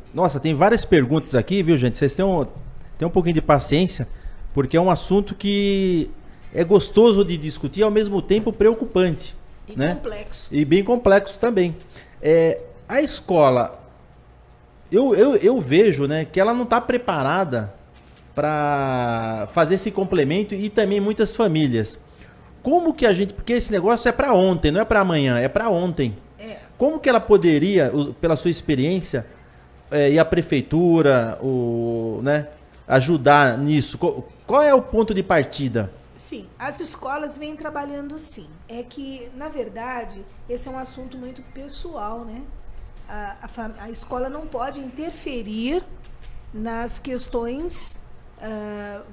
tem várias perguntas aqui, viu, gente? Vocês têm um pouquinho de paciência, porque é um assunto que é gostoso de discutir e ao mesmo tempo preocupante, e né? Complexo. E bem complexo também. A escola, eu vejo, né, que ela não está preparada para fazer esse complemento, e também muitas famílias. Como que a gente, porque esse negócio é para ontem, não é para amanhã, é para ontem. Como que ela poderia, pela sua experiência, e a prefeitura, né, ajudar nisso? Qual é o ponto de partida? Sim, as escolas vêm trabalhando sim. É que, na verdade, esse é um assunto muito pessoal, né? A escola não pode interferir nas questões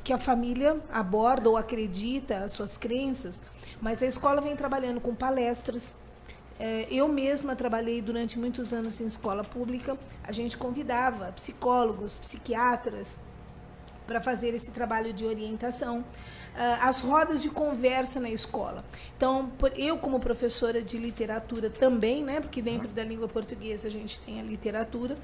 que a família aborda ou acredita, as suas crenças, mas a escola vem trabalhando com palestras. Eu mesma trabalhei durante muitos anos em escola pública. A gente convidava psicólogos, psiquiatras para fazer esse trabalho de orientação. As rodas de conversa na escola. Então, eu como professora de literatura também, né, porque dentro da língua portuguesa a gente tem a literatura,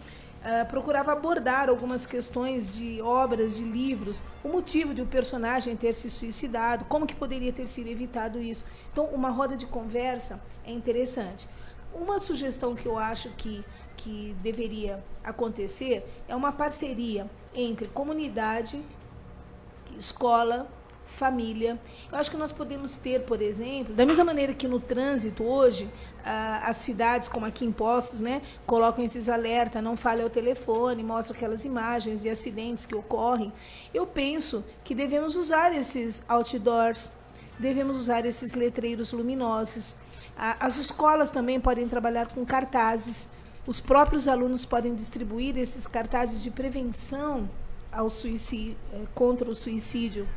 procurava abordar algumas questões de obras, de livros, o motivo de o personagem ter se suicidado, como que poderia ter sido evitado isso. Então, uma roda de conversa é interessante. Uma sugestão que eu acho que deveria acontecer é uma parceria entre comunidade, escola, família. Eu acho que nós podemos ter, por exemplo, da mesma maneira que no trânsito hoje, as cidades, como aqui em Poços, né, colocam esses alertas, não fale ao telefone, mostram aquelas imagens de acidentes que ocorrem. Eu penso que devemos usar esses outdoors, devemos usar esses letreiros luminosos. As escolas também podem trabalhar com cartazes. Os próprios alunos podem distribuir esses cartazes de prevenção ao suicídio, contra o suicídio,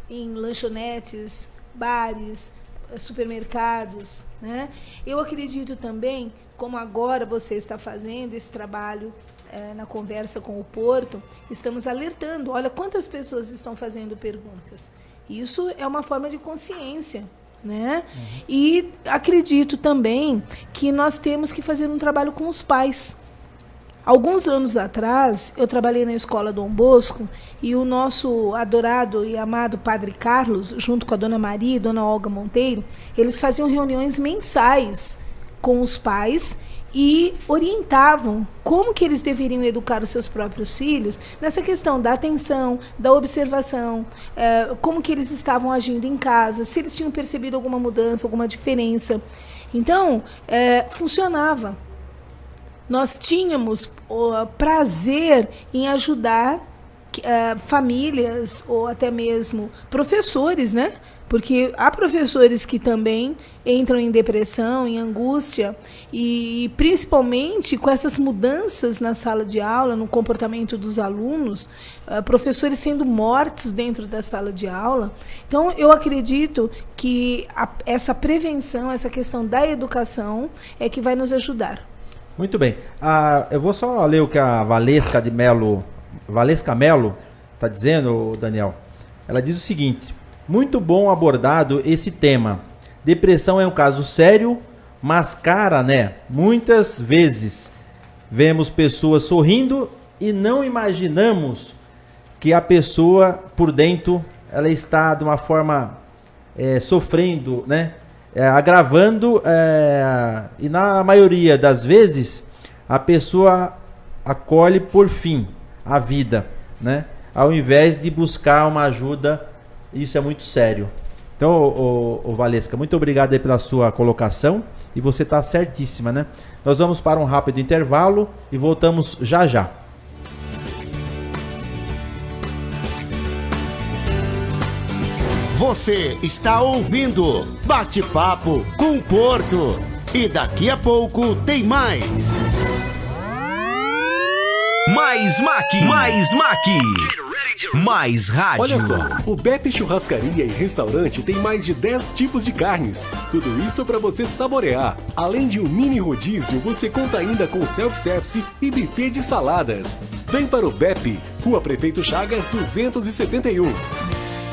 em lanchonetes, bares, supermercados, né? Eu acredito também, como agora você está fazendo esse trabalho na conversa com o Porto, estamos alertando, olha quantas pessoas estão fazendo perguntas. Isso é uma forma de consciência, né? E acredito também que nós temos que fazer um trabalho com os pais. Alguns anos atrás, eu trabalhei na escola Dom Bosco e o nosso adorado e amado Padre Carlos, junto com a Dona Maria e Dona Olga Monteiro, eles faziam reuniões mensais com os pais e orientavam como que eles deveriam educar os seus próprios filhos nessa questão da atenção, da observação, como que eles estavam agindo em casa, se eles tinham percebido alguma mudança, alguma diferença. Então, funcionava. Nós tínhamos o prazer em ajudar famílias ou até mesmo professores, né? Porque há professores que também entram em depressão, em angústia, e principalmente com essas mudanças na sala de aula, no comportamento dos alunos, professores sendo mortos dentro da sala de aula. Então, eu acredito que essa prevenção, essa questão da educação é que vai nos ajudar. Muito bem. Eu vou só ler o que a Valesca Melo está dizendo, Daniel. Ela diz o seguinte: muito bom abordado esse tema. Depressão é um caso sério, mas cara, né? Muitas vezes vemos pessoas sorrindo e não imaginamos que a pessoa por dentro ela está de uma forma sofrendo, né? Agravando, e na maioria das vezes a pessoa acolhe por fim a vida, né? Ao invés de buscar uma ajuda. Isso é muito sério. Então, Valesca, muito obrigado aí pela sua colocação, e você está certíssima, né? Nós vamos para um rápido intervalo e voltamos já já. Você está ouvindo Bate-Papo com o Porto. E daqui a pouco tem mais. Mais MAC, mais rádio. Olha só, o Beppe Churrascaria e Restaurante tem mais de 10 tipos de carnes. Tudo isso para você saborear. Além de um mini rodízio, você conta ainda com self-service e buffet de saladas. Vem para o Beppe, Rua Prefeito Chagas 271.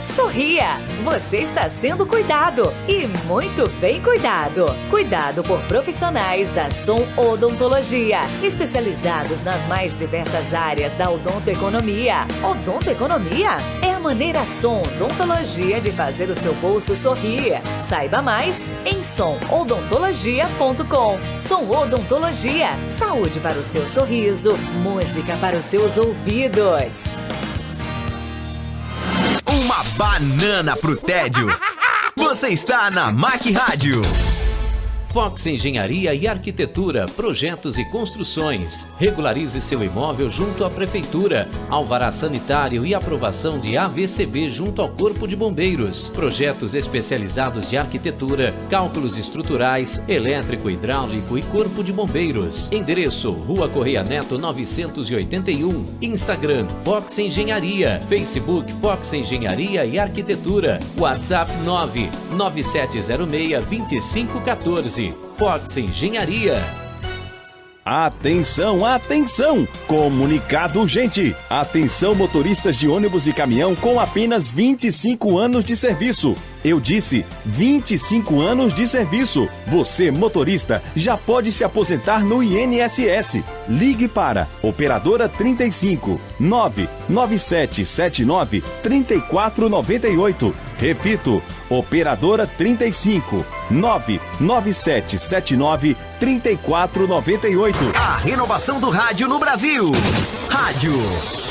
Sorria! Você está sendo cuidado e muito bem cuidado. Cuidado por profissionais da Som Odontologia, especializados nas mais diversas áreas da odontoeconomia. Odontoeconomia é a maneira Som Odontologia de fazer o seu bolso sorrir. Saiba mais em somodontologia.com. Som Odontologia, saúde para o seu sorriso, música para os seus ouvidos. Uma banana pro tédio. Você está na MAC Rádio. Fox Engenharia e Arquitetura, projetos e construções. Regularize seu imóvel junto à Prefeitura. Alvará sanitário e aprovação de AVCB junto ao Corpo de Bombeiros. Projetos especializados de arquitetura, cálculos estruturais, elétrico, hidráulico e Corpo de Bombeiros. Endereço: Rua Correia Neto 981. Instagram: Fox Engenharia. Facebook: Fox Engenharia e Arquitetura. WhatsApp: 99706-2514. Fox Engenharia. Atenção, atenção! Comunicado urgente! Atenção, motoristas de ônibus e caminhão com apenas 25 anos de serviço. Eu disse 25 anos de serviço. Você, motorista, já pode se aposentar no INSS. Ligue para Operadora 35 99779 3498. Repito, Operadora 35 99779 3498. A renovação do rádio no Brasil. Rádio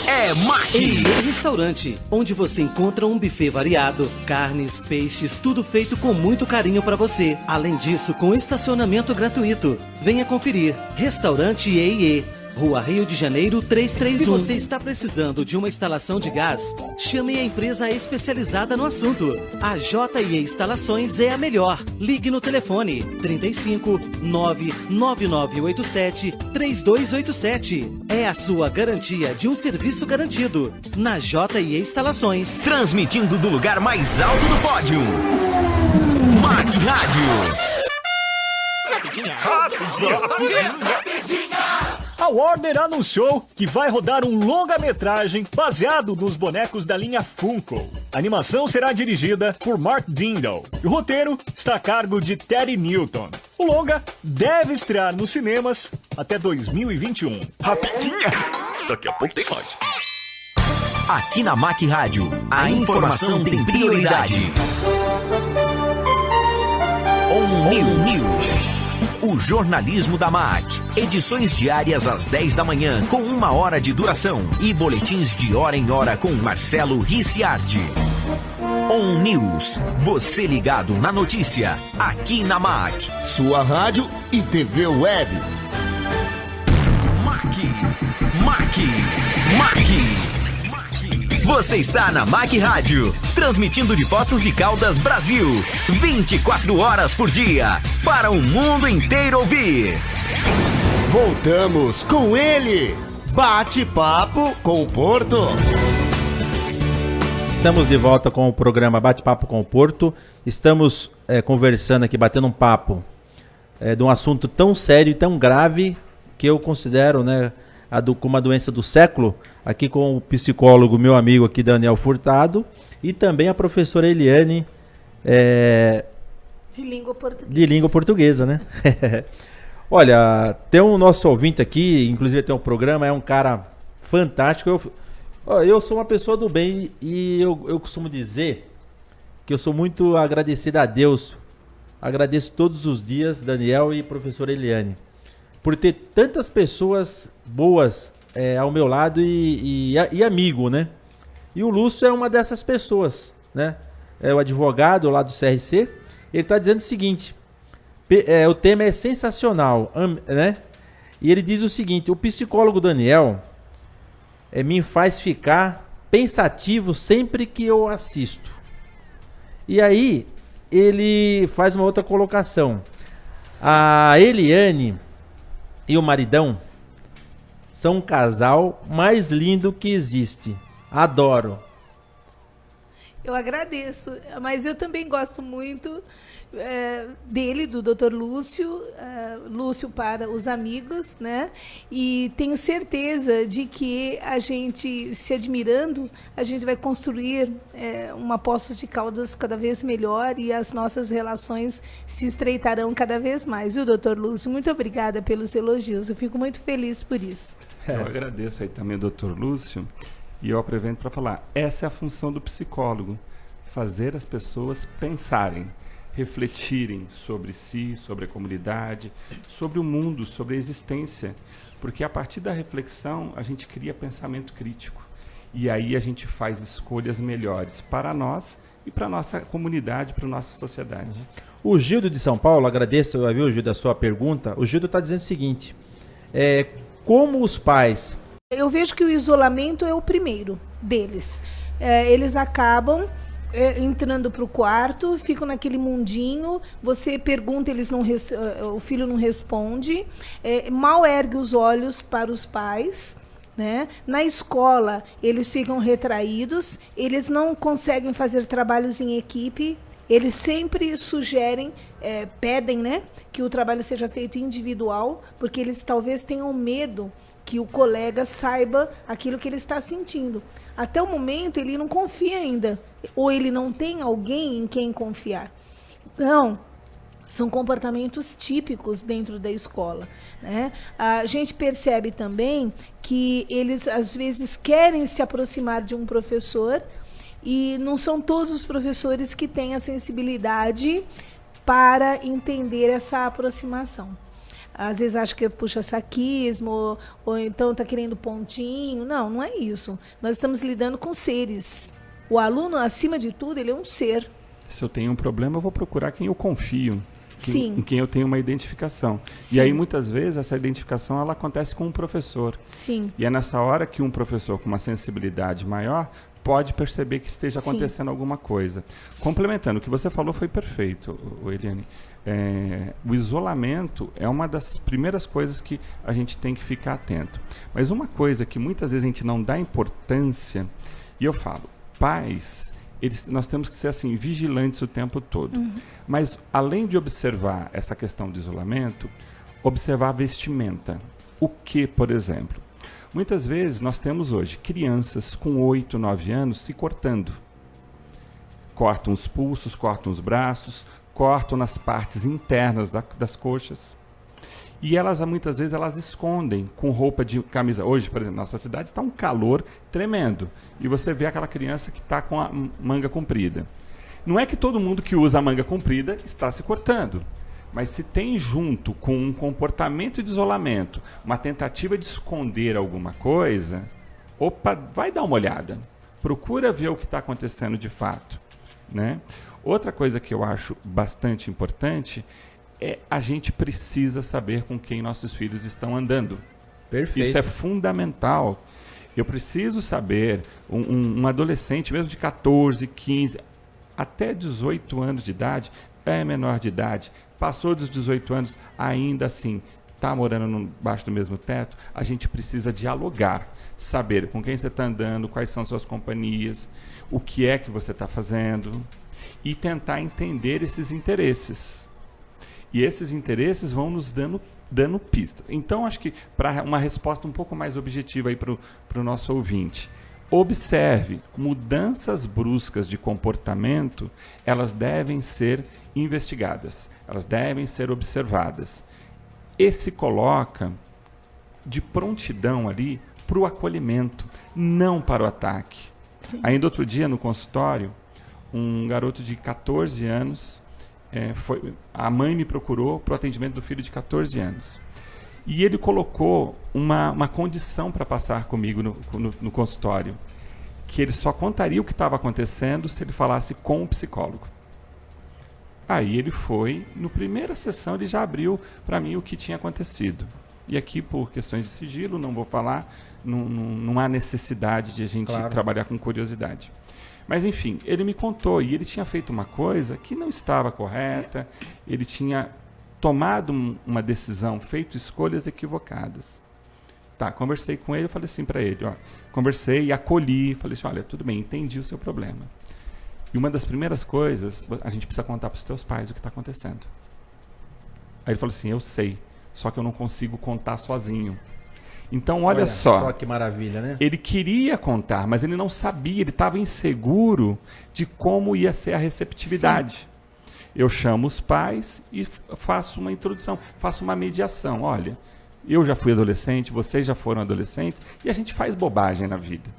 é MAC. Em Restaurante, onde você encontra um buffet variado, carnes, peixes, tudo feito com muito carinho para você. Além disso, com estacionamento gratuito. Venha conferir. Restaurante EIE, Rua Rio de Janeiro 331. Se você está precisando de uma instalação de gás, chame a empresa especializada no assunto. A JIE Instalações é a melhor. Ligue no telefone 35 99987 3287. É a sua garantia de um serviço garantido. Na JIE Instalações. Transmitindo do lugar mais alto do pódio. MAC Rádio. A Warner anunciou que vai rodar um longa-metragem baseado nos bonecos da linha Funko. A animação será dirigida por Mark Dindal e o roteiro está a cargo de Teddy Newton. O longa deve estrear nos cinemas até 2021. Rapidinha! Daqui a pouco tem mais. Aqui na MAC Rádio, a informação tem prioridade. On News. O jornalismo da MAC. Edições diárias às 10 da manhã, com 1 hora de duração. E boletins de hora em hora com Marcelo Ricciardi. On News. Você ligado na notícia. Aqui na MAC. Sua rádio e TV web. MAC. Você está na MAC Rádio, transmitindo de Poços de Caldas, Brasil, 24 horas por dia, para o mundo inteiro ouvir. Voltamos com ele, Bate-Papo com o Porto. Estamos de volta com o programa Bate-Papo com o Porto. Estamos conversando aqui, batendo um papo de um assunto tão sério e tão grave que eu considero, né, como a doença do século, aqui com o psicólogo, meu amigo aqui, Daniel Furtado, e também a professora Eliane, de língua portuguesa. De língua portuguesa, né? Olha, tem um nosso ouvinte aqui, inclusive tem um programa, é um cara fantástico. Eu sou uma pessoa do bem e eu costumo dizer que eu sou muito agradecido a Deus. Agradeço todos os dias, Daniel e professora Eliane, por ter tantas pessoas boas ao meu lado e amigo, né? E o Lúcio é uma dessas pessoas, né? É o advogado lá do CRC. Ele está dizendo o seguinte, o tema é sensacional, né? E ele diz o seguinte: o psicólogo Daniel me faz ficar pensativo sempre que eu assisto. E aí ele faz uma outra colocação. A Eliane e o maridão são um casal mais lindo que existe. Adoro. Eu agradeço, mas eu também gosto muito dele, do Dr. Lúcio, Lúcio para os amigos, né? E tenho certeza de que a gente, se admirando, a gente vai construir uma Poços de Caldas cada vez melhor e as nossas relações se estreitarão cada vez mais. Viu, Dr. Lúcio? Muito obrigada pelos elogios, eu fico muito feliz por isso. Eu agradeço aí também, Dr. Lúcio. E eu aproveito para falar, essa é a função do psicólogo, fazer as pessoas pensarem, refletirem sobre si, sobre a comunidade, sobre o mundo, sobre a existência, porque a partir da reflexão a gente cria pensamento crítico e aí a gente faz escolhas melhores para nós e para a nossa comunidade, para a nossa sociedade. O Gildo de São Paulo, agradeço, viu, Gildo, a sua pergunta. O Gildo está dizendo o seguinte, como os pais... Eu vejo que o isolamento é o primeiro deles. Eles acabam entrando para o quarto, ficam naquele mundinho, você pergunta, o filho não responde, mal ergue os olhos para os pais, né? Na escola, eles ficam retraídos, eles não conseguem fazer trabalhos em equipe, eles sempre sugerem, pedem, né, que o trabalho seja feito individual, porque eles talvez tenham medo que o colega saiba aquilo que ele está sentindo. Até o momento, ele não confia ainda, ou ele não tem alguém em quem confiar. Então, são comportamentos típicos dentro da escola, né? A gente percebe também que eles, às vezes, querem se aproximar de um professor e não são todos os professores que têm a sensibilidade para entender essa aproximação. Às vezes acha que é puxa-saquismo, ou então está querendo pontinho. Não, não é isso. Nós estamos lidando com seres. O aluno, acima de tudo, ele é um ser. Se eu tenho um problema, eu vou procurar quem eu confio, em quem eu tenho uma identificação. Sim. E aí, muitas vezes, essa identificação ela acontece com um professor. Sim. E é nessa hora que um professor com uma sensibilidade maior pode perceber que esteja acontecendo alguma coisa. Complementando, o que você falou foi perfeito, Eliane. O isolamento é uma das primeiras coisas que a gente tem que ficar atento. Mas uma coisa que muitas vezes a gente não dá importância, e eu falo, pais, nós temos que ser assim, vigilantes o tempo todo. Uhum. Mas além de observar essa questão do isolamento, observar a vestimenta. O que, por exemplo? Muitas vezes nós temos hoje crianças com 8, 9 anos se cortando. Cortam os pulsos, cortam os braços, cortam nas partes internas das coxas. E elas, muitas vezes, elas escondem com roupa de camisa. Hoje, por exemplo, na nossa cidade está um calor tremendo. E você vê aquela criança que está com a manga comprida. Não é que todo mundo que usa a manga comprida está se cortando. Mas se tem junto com um comportamento de isolamento, uma tentativa de esconder alguma coisa, opa, vai dar uma olhada. Procura ver o que está acontecendo de fato, né? Outra coisa que eu acho bastante importante é a gente precisa saber com quem nossos filhos estão andando. Perfeito. Isso é fundamental. Eu preciso saber, um adolescente, mesmo de 14, 15, até 18 anos de idade, é menor de idade, passou dos 18 anos, ainda assim, está morando embaixo do mesmo teto, a gente precisa dialogar, saber com quem você está andando, quais são suas companhias, o que é que você está fazendo, e tentar entender esses interesses. E esses interesses vão nos dando pista. Então, acho que para uma resposta um pouco mais objetiva aí para o nosso ouvinte, observe, mudanças bruscas de comportamento, elas devem ser investigadas, elas devem ser observadas. E se coloca de prontidão ali para o acolhimento, não para o ataque. Sim. Ainda outro dia no consultório, um garoto de 14 anos, a mãe me procurou para o atendimento do filho de 14 anos. E ele colocou uma condição para passar comigo no consultório, que ele só contaria o que estava acontecendo se ele falasse com o psicólogo. Aí ele foi, no primeira sessão ele já abriu para mim o que tinha acontecido. E aqui, por questões de sigilo, não vou falar, não há necessidade de a gente trabalhar com curiosidade. Mas, enfim, ele me contou, e ele tinha feito uma coisa que não estava correta, ele tinha tomado uma decisão, feito escolhas equivocadas. Tá, conversei com ele, falei assim para ele, ó, conversei e acolhi, falei assim, olha, tudo bem, entendi o seu problema. E uma das primeiras coisas, a gente precisa contar para os teus pais o que está acontecendo. Aí ele falou assim, eu sei, só que eu não consigo contar sozinho. Então, olha só que maravilha, né? Ele queria contar, mas ele não sabia, ele estava inseguro de como ia ser a receptividade. Sim. Eu chamo os pais e faço uma introdução, faço uma mediação. Olha, eu já fui adolescente, vocês já foram adolescentes, e a gente faz bobagem na vida.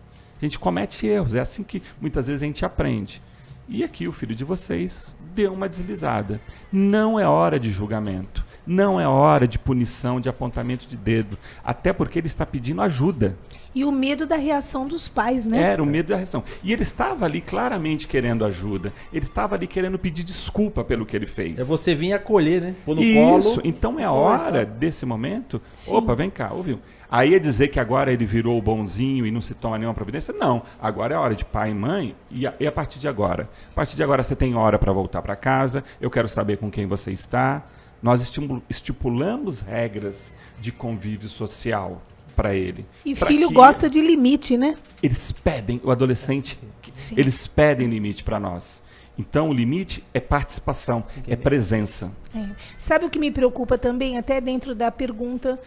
A gente comete erros, é assim que muitas vezes a gente aprende. E aqui o filho de vocês deu uma deslizada. Não é hora de julgamento. Não é hora de punição, de apontamento de dedo. Até porque ele está pedindo ajuda. E o medo da reação dos pais, né? Era o medo da reação. E ele estava ali claramente querendo ajuda. Ele estava ali querendo pedir desculpa pelo que ele fez. É você vir acolher, né? Pôr no Isso. colo. Então é a hora desse momento. Sim. Opa, vem cá, ouviu? Aí é dizer que agora ele virou o bonzinho e não se toma nenhuma providência? Não. Agora é a hora de pai e mãe. E a partir de agora? A partir de agora você tem hora para voltar para casa. Eu quero saber com quem você está. Nós estipulamos regras de convívio social para ele. E filho gosta de limite, né? Eles pedem, o adolescente, sim, eles pedem limite para nós. Então o limite é participação, é presença. Sabe o que me preocupa também, até dentro da pergunta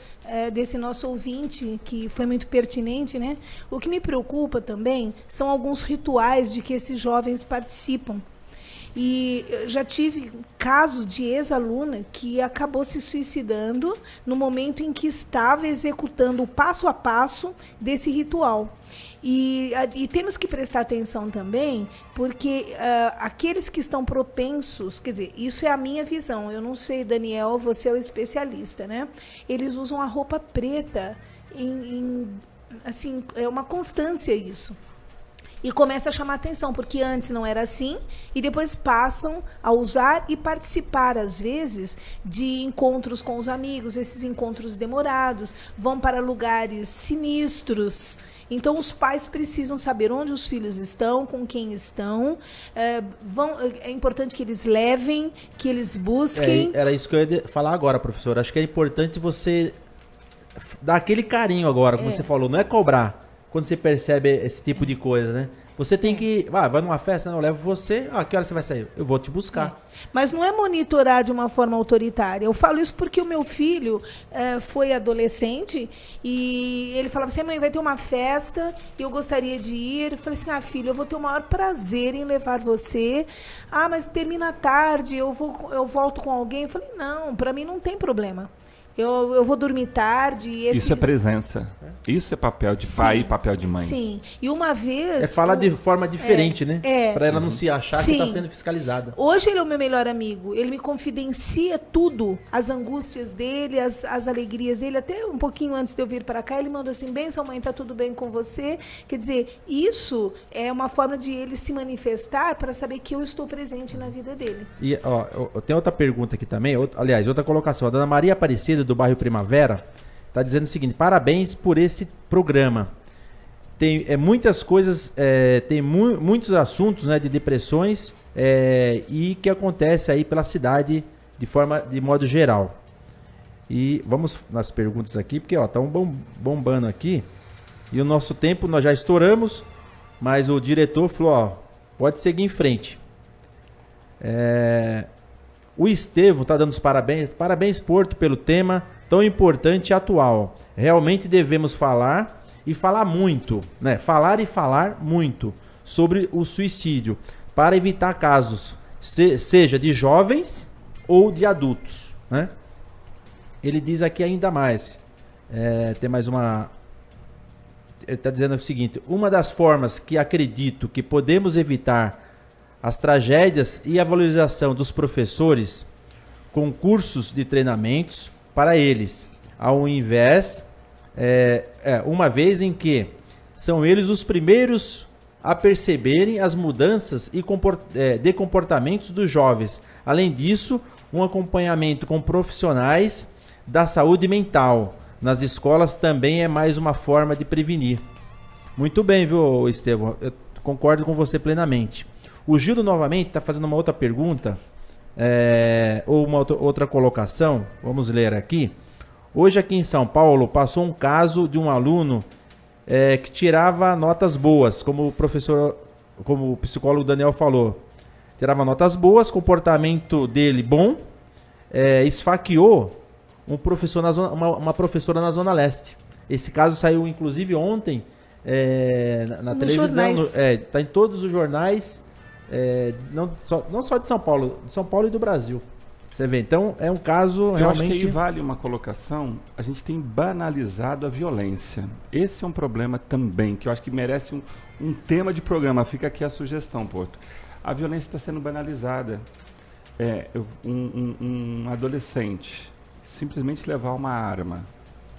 desse nosso ouvinte, que foi muito pertinente, né? O que me preocupa também são alguns rituais de que esses jovens participam. E já tive caso de ex-aluna que acabou se suicidando no momento em que estava executando o passo a passo desse ritual. E temos que prestar atenção também, porque aqueles que estão propensos, quer dizer, isso é a minha visão, eu não sei, Daniel, você é o especialista, né? Eles usam a roupa preta, assim, é uma constância isso. E começa a chamar atenção, porque antes não era assim, e depois passam a usar e participar, às vezes, de encontros com os amigos, esses encontros demorados, vão para lugares sinistros. Então, os pais precisam saber onde os filhos estão, com quem estão. É importante que eles levem, que eles busquem. Era isso que eu ia falar agora, professor. Acho que é importante você dar aquele carinho agora, como você falou, não é cobrar. Quando você percebe esse tipo de coisa, né? Você tem que... vai numa festa, eu levo você. Que hora você vai sair? Eu vou te buscar. Mas não é monitorar de uma forma autoritária. Eu falo isso porque o meu filho foi adolescente e ele falava assim, mãe, vai ter uma festa e eu gostaria de ir. Eu falei assim, filho, eu vou ter o maior prazer em levar você. Mas termina tarde, eu volto com alguém. Eu falei, não, para mim não tem problema. Eu vou dormir tarde. Isso é presença. Isso é papel de pai e papel de mãe. Sim. E uma vez... É falar de forma diferente, né? Para ela não se achar que está sendo fiscalizada. Hoje ele é o meu melhor amigo. Ele me confidencia tudo. As angústias dele, as alegrias dele. Até um pouquinho antes de eu vir para cá, ele mandou assim, benção, mãe, tá tudo bem com você? Quer dizer, isso é uma forma de ele se manifestar para saber que eu estou presente na vida dele. E tem outra pergunta aqui também. Outra colocação. A dona Maria Aparecida, do bairro Primavera, está dizendo o seguinte: parabéns por esse programa. Tem muitas coisas, tem muitos assuntos, né, de depressões e que acontece aí pela cidade de modo geral. E vamos nas perguntas aqui, porque estão bombando aqui. E o nosso tempo nós já estouramos, mas o diretor falou, pode seguir em frente. O Estevão está dando os parabéns. Parabéns, Porto, pelo tema tão importante e atual. Realmente devemos falar e falar muito, né? Falar e falar muito sobre o suicídio para evitar casos, seja de jovens ou de adultos, né? Ele diz aqui ainda mais. Tem mais uma... Ele está dizendo o seguinte: uma das formas que acredito que podemos evitar as tragédias e a valorização dos professores com cursos de treinamentos para eles, ao invés, uma vez em que são eles os primeiros a perceberem as mudanças de comportamentos dos jovens. Além disso, um acompanhamento com profissionais da saúde mental nas escolas também é mais uma forma de prevenir. Muito bem, viu, Estevão? Eu concordo com você plenamente. O Gildo novamente está fazendo uma outra pergunta, ou uma outra colocação. Vamos ler aqui. Hoje aqui em São Paulo passou um caso de um aluno que tirava notas boas, como o psicólogo Daniel falou. Tirava notas boas, comportamento dele bom, esfaqueou uma professora na Zona Leste. Esse caso saiu inclusive ontem na televisão. Está em todos os jornais. Não só de São Paulo e do Brasil. Você vê, então é um caso realmente... Eu acho que aí vale uma colocação. A gente tem banalizado a violência. Esse é um problema também, que eu acho que merece um tema de programa. Fica aqui a sugestão, Porto. A violência está sendo banalizada. Um adolescente simplesmente levar uma arma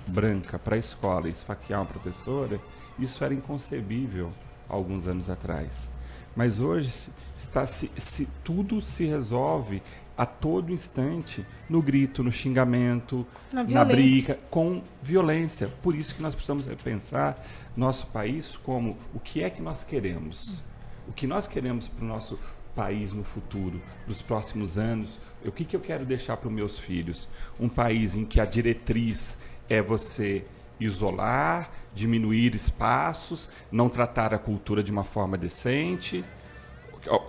branca para a escola e esfaquear uma professora, isso era inconcebível há alguns anos atrás. Mas hoje tudo se resolve a todo instante no grito, no xingamento, na briga, com violência. Por isso que nós precisamos repensar nosso país como o que é que nós queremos. O que nós queremos para o nosso país no futuro, para os próximos anos. O que eu quero deixar para os meus filhos? Um país em que a diretriz é você isolar, diminuir espaços, não tratar a cultura de uma forma decente.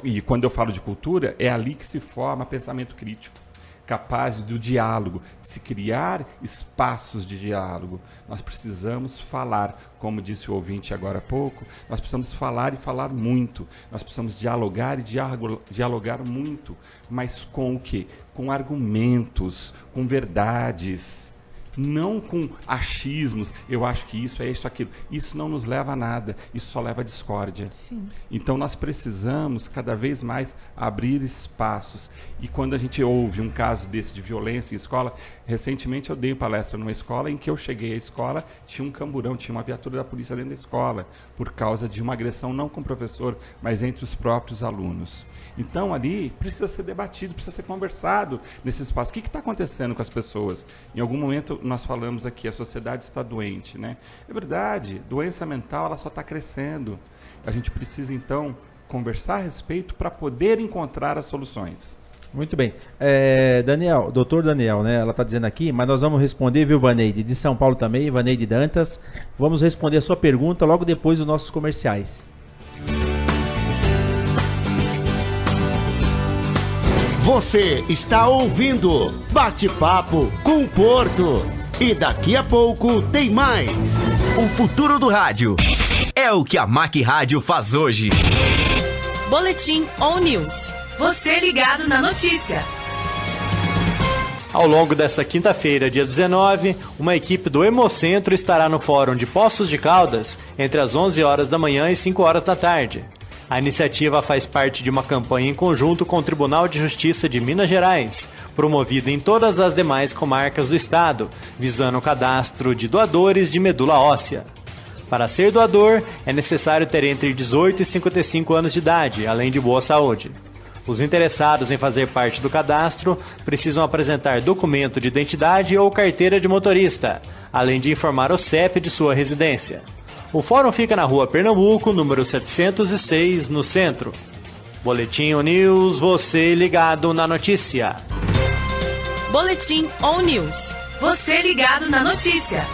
E quando eu falo de cultura, é ali que se forma pensamento crítico, capaz do diálogo, se criar espaços de diálogo. Nós precisamos falar, como disse o ouvinte agora há pouco, nós precisamos falar e falar muito. Nós precisamos dialogar e dialogar muito, mas com o quê? Com argumentos, com verdades. Não com achismos, eu acho que isso é isso, aquilo. Isso não nos leva a nada, isso só leva a discórdia. Sim. Então nós precisamos cada vez mais abrir espaços. E quando a gente ouve um caso desse de violência em escola, recentemente eu dei palestra numa escola em que eu cheguei à escola, tinha um camburão, tinha uma viatura da polícia dentro da escola, por causa de uma agressão não com o professor, mas entre os próprios alunos. Então ali precisa ser debatido, precisa ser conversado nesse espaço. O que está acontecendo com as pessoas? Em algum momento nós falamos aqui, a sociedade está doente, né? É verdade, doença mental ela só está crescendo. A gente precisa então conversar a respeito para poder encontrar as soluções. Muito bem. Daniel, doutor Daniel, né? Ela está dizendo aqui, mas nós vamos responder, viu, Vaneide? De São Paulo também, Vaneide Dantas. Vamos responder a sua pergunta logo depois dos nossos comerciais. Você está ouvindo Bate-Papo com o Porto. E daqui a pouco tem mais. O futuro do rádio é o que a MAC Rádio faz hoje. Boletim On News. Você ligado na notícia. Ao longo desta quinta-feira, dia 19, uma equipe do Hemocentro estará no Fórum de Poços de Caldas entre as 11 horas da manhã e 5 horas da tarde. A iniciativa faz parte de uma campanha em conjunto com o Tribunal de Justiça de Minas Gerais, promovida em todas as demais comarcas do estado, visando o cadastro de doadores de medula óssea. Para ser doador, é necessário ter entre 18 e 55 anos de idade, além de boa saúde. Os interessados em fazer parte do cadastro precisam apresentar documento de identidade ou carteira de motorista, além de informar o CEP de sua residência. O fórum fica na Rua Pernambuco, número 706, no centro. Boletim On News, você ligado na notícia. Boletim On News. Você ligado na notícia.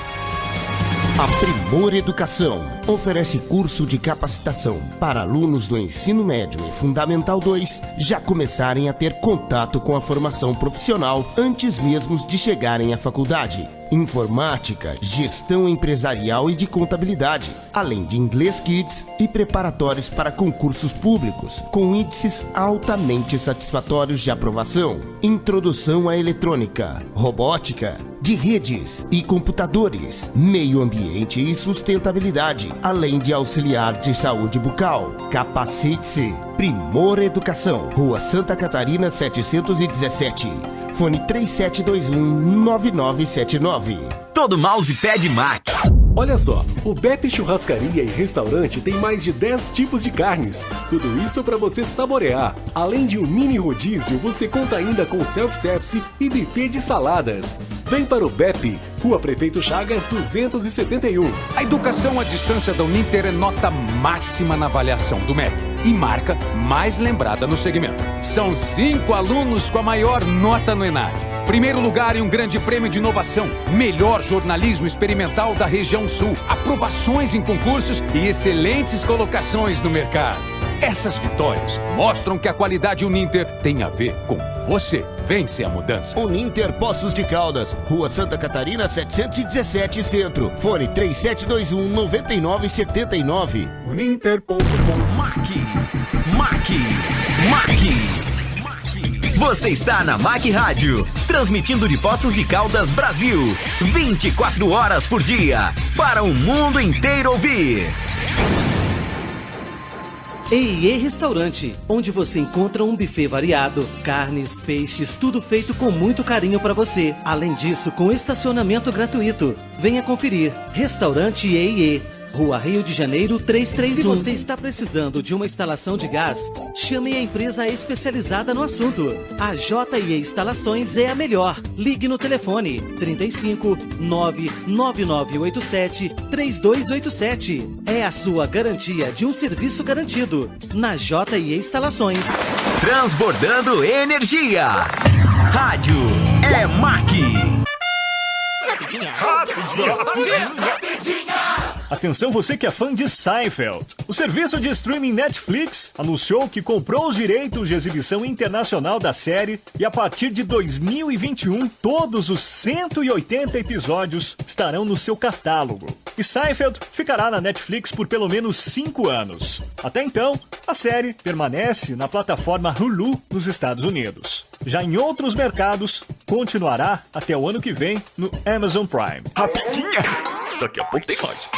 A Primor Educação oferece curso de capacitação para alunos do ensino médio e fundamental 2 já começarem a ter contato com a formação profissional antes mesmo de chegarem à faculdade. Informática, gestão empresarial e de contabilidade, além de inglês kids e preparatórios para concursos públicos, com índices altamente satisfatórios de aprovação. Introdução à eletrônica, robótica, de redes e computadores, meio ambiente e sustentabilidade, além de auxiliar de saúde bucal. Capacite-se. Primor Educação, Rua Santa Catarina 717. Fone 3721-9979. Todo mousepad MAC. Olha só, o Beppe Churrascaria e Restaurante tem mais de 10 tipos de carnes. Tudo isso para você saborear. Além de um mini rodízio, você conta ainda com self-service e buffet de saladas. Vem para o Beppe, Rua Prefeito Chagas 271. A educação à distância da Uninter é nota máxima na avaliação do MEC e marca mais lembrada no segmento. São 5 alunos com a maior nota no ENAD. Primeiro lugar em um grande prêmio de inovação, melhor jornalismo experimental da região sul, aprovações em concursos e excelentes colocações no mercado. Essas vitórias mostram que a qualidade Uninter tem a ver com você. Vence a mudança. Uninter Poços de Caldas, Rua Santa Catarina 717 Centro. Fone 3721-9979. Uninter.com. MAC. Você está na MAC Rádio, transmitindo de Poços de Caldas, Brasil, 24 horas por dia, para o mundo inteiro ouvir. E Restaurante, onde você encontra um buffet variado, carnes, peixes, tudo feito com muito carinho para você. Além disso, com estacionamento gratuito. Venha conferir. Restaurante E. Rua Rio de Janeiro 331. Se você está precisando de uma instalação de gás, chame a empresa especializada no assunto. A JE Instalações é a melhor. Ligue no telefone 35 99987 3287. É a sua garantia de um serviço garantido na JE Instalações. Transbordando energia. Rádio é MAC. Rapidinha. Atenção você que é fã de Seinfeld. O serviço de streaming Netflix anunciou que comprou os direitos de exibição internacional da série e a partir de 2021 todos os 180 episódios estarão no seu catálogo. E Seinfeld ficará na Netflix por pelo menos 5 anos. Até então, a série permanece na plataforma Hulu nos Estados Unidos. Já em outros mercados, continuará até o ano que vem no Amazon Prime. Rapidinha! Daqui a pouco tem mais.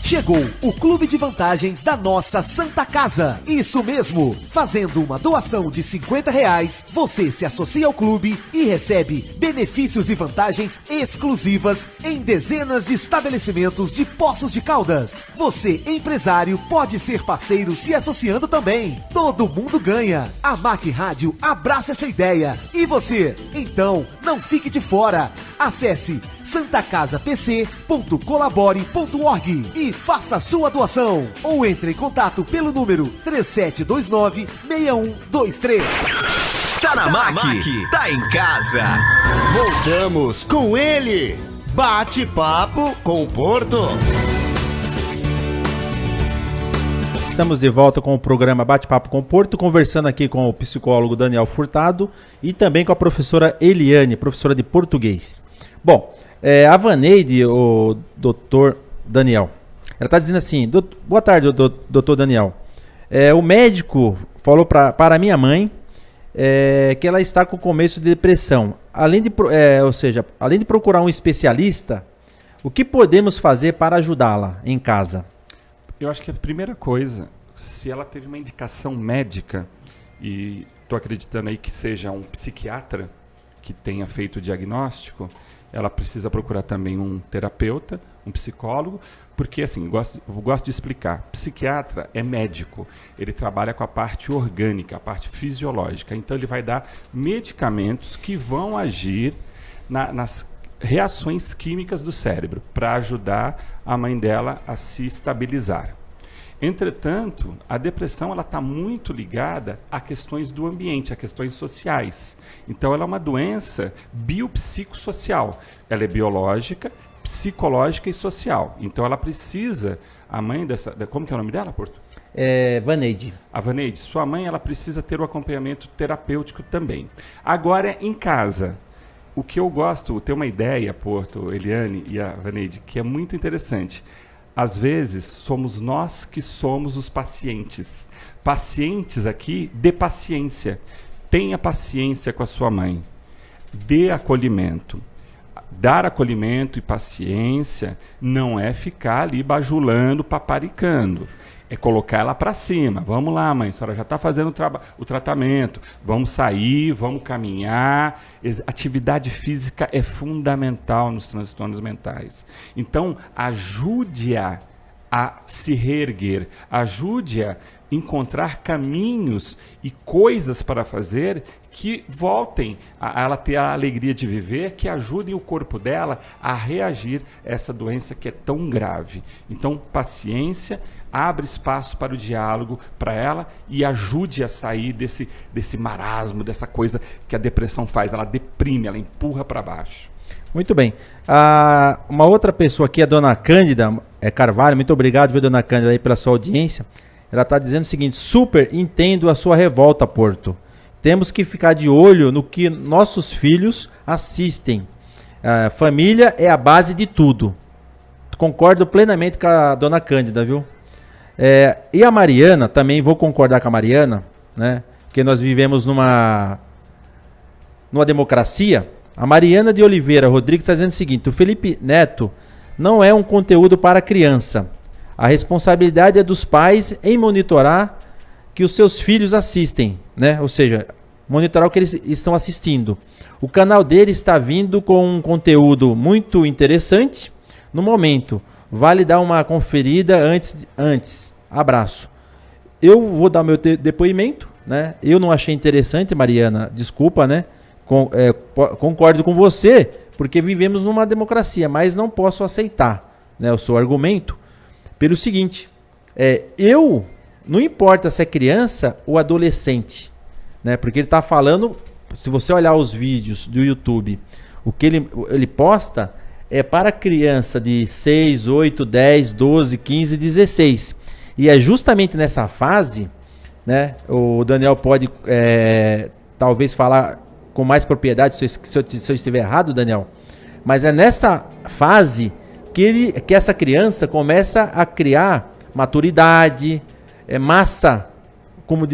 Chegou o Clube de Vantagens da nossa Santa Casa. Isso mesmo! Fazendo uma doação de R$50, você se associa ao clube e recebe benefícios e vantagens exclusivas em dezenas de estabelecimentos de Poços de Caldas. Você, empresário, pode ser parceiro se associando também. Todo mundo ganha. A MAC Rádio abraça essa ideia. E você? Então, não fique de fora. Acesse santacasapc.colabore.org e faça sua doação. Ou entre em contato pelo número 3729-6123. Tá na MAC, tá em casa. Voltamos com ele. Bate-papo com o Porto. Estamos de volta com o programa Bate-Papo com o Porto, conversando aqui com o psicólogo Daniel Furtado e também com a professora Eliane, professora de português. Bom, a Vaneide, o doutor Daniel, ela está dizendo assim, boa tarde, doutor Daniel. O médico falou para minha mãe que ela está com começo de depressão. Além de procurar um especialista, o que podemos fazer para ajudá-la em casa? Eu acho que a primeira coisa, se ela teve uma indicação médica, e estou acreditando aí que seja um psiquiatra que tenha feito o diagnóstico, ela precisa procurar também um terapeuta, um psicólogo, porque assim, eu gosto de explicar, psiquiatra é médico, ele trabalha com a parte orgânica, a parte fisiológica, então ele vai dar medicamentos que vão agir nas reações químicas do cérebro, para ajudar a mãe dela a se estabilizar. Entretanto, a depressão está muito ligada a questões do ambiente, a questões sociais. Então, ela é uma doença biopsicossocial. Ela é biológica, psicológica e social. Então, ela precisa, a mãe como que é o nome dela, Porto? Vaneide. A Vaneide, sua mãe, ela precisa ter o acompanhamento terapêutico também. Agora, em casa, o que eu gosto, ter uma ideia, Porto, Eliane e a Vaneide, que é muito interessante. Às vezes, somos nós que somos os pacientes. Pacientes aqui, dê paciência. Tenha paciência com a sua mãe. Dê acolhimento. Dar acolhimento e paciência não é ficar ali bajulando, paparicando. É colocar ela para cima. Vamos lá, mãe, a senhora já está fazendo o tratamento. Vamos sair, vamos caminhar. Atividade física é fundamental nos transtornos mentais. Então, ajude-a a se reerguer. Ajude-a a encontrar caminhos e coisas para fazer que voltem a ela ter a alegria de viver, que ajudem o corpo dela a reagir a essa doença que é tão grave. Então, paciência, abre espaço para o diálogo para ela e ajude a sair desse marasmo, dessa coisa que a depressão faz. Ela deprime, ela empurra para baixo. Muito bem. Uma outra pessoa aqui, a dona Cândida Carvalho, muito obrigado, viu, dona Cândida, aí, pela sua audiência. Ela está dizendo o seguinte: super entendo a sua revolta, Porto. Temos que ficar de olho no que nossos filhos assistem. Família é a base de tudo. Concordo plenamente com a dona Cândida, viu? E a Mariana, também vou concordar com a Mariana, né? Porque nós vivemos numa democracia. A Mariana de Oliveira Rodrigues está dizendo o seguinte: o Felipe Neto não é um conteúdo para criança. A responsabilidade é dos pais em monitorar que os seus filhos assistem, né? Ou seja, monitorar o que eles estão assistindo. O canal dele está vindo com um conteúdo muito interessante no momento. Vale dar uma conferida antes. Abraço. Eu vou dar meu depoimento, né? Eu não achei interessante, Mariana, desculpa, né? Concordo com você, porque vivemos numa democracia, mas não posso aceitar, né, o seu argumento pelo seguinte: não importa se é criança ou adolescente, né? Porque ele está falando, se você olhar os vídeos do YouTube, o que ele posta é para criança de 6, 8, 10, 12, 15, 16. E é justamente nessa fase, né? O Daniel pode talvez falar com mais propriedade se eu estiver errado, Daniel. Mas é nessa fase que essa criança começa a criar maturidade, massa, como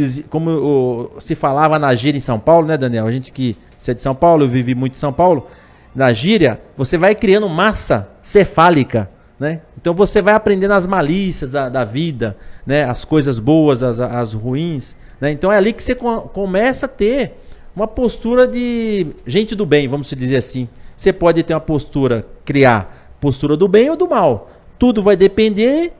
se falava na gíria em São Paulo, né, Daniel? A gente que é de São Paulo, eu vivi muito em São Paulo. Na gíria, você vai criando massa cefálica, né? Então você vai aprendendo as malícias da vida, né? As coisas boas, as ruins, né? Então é ali que você começa a ter uma postura de gente do bem, vamos dizer assim. Você pode ter uma criar postura do bem ou do mal. Tudo vai depender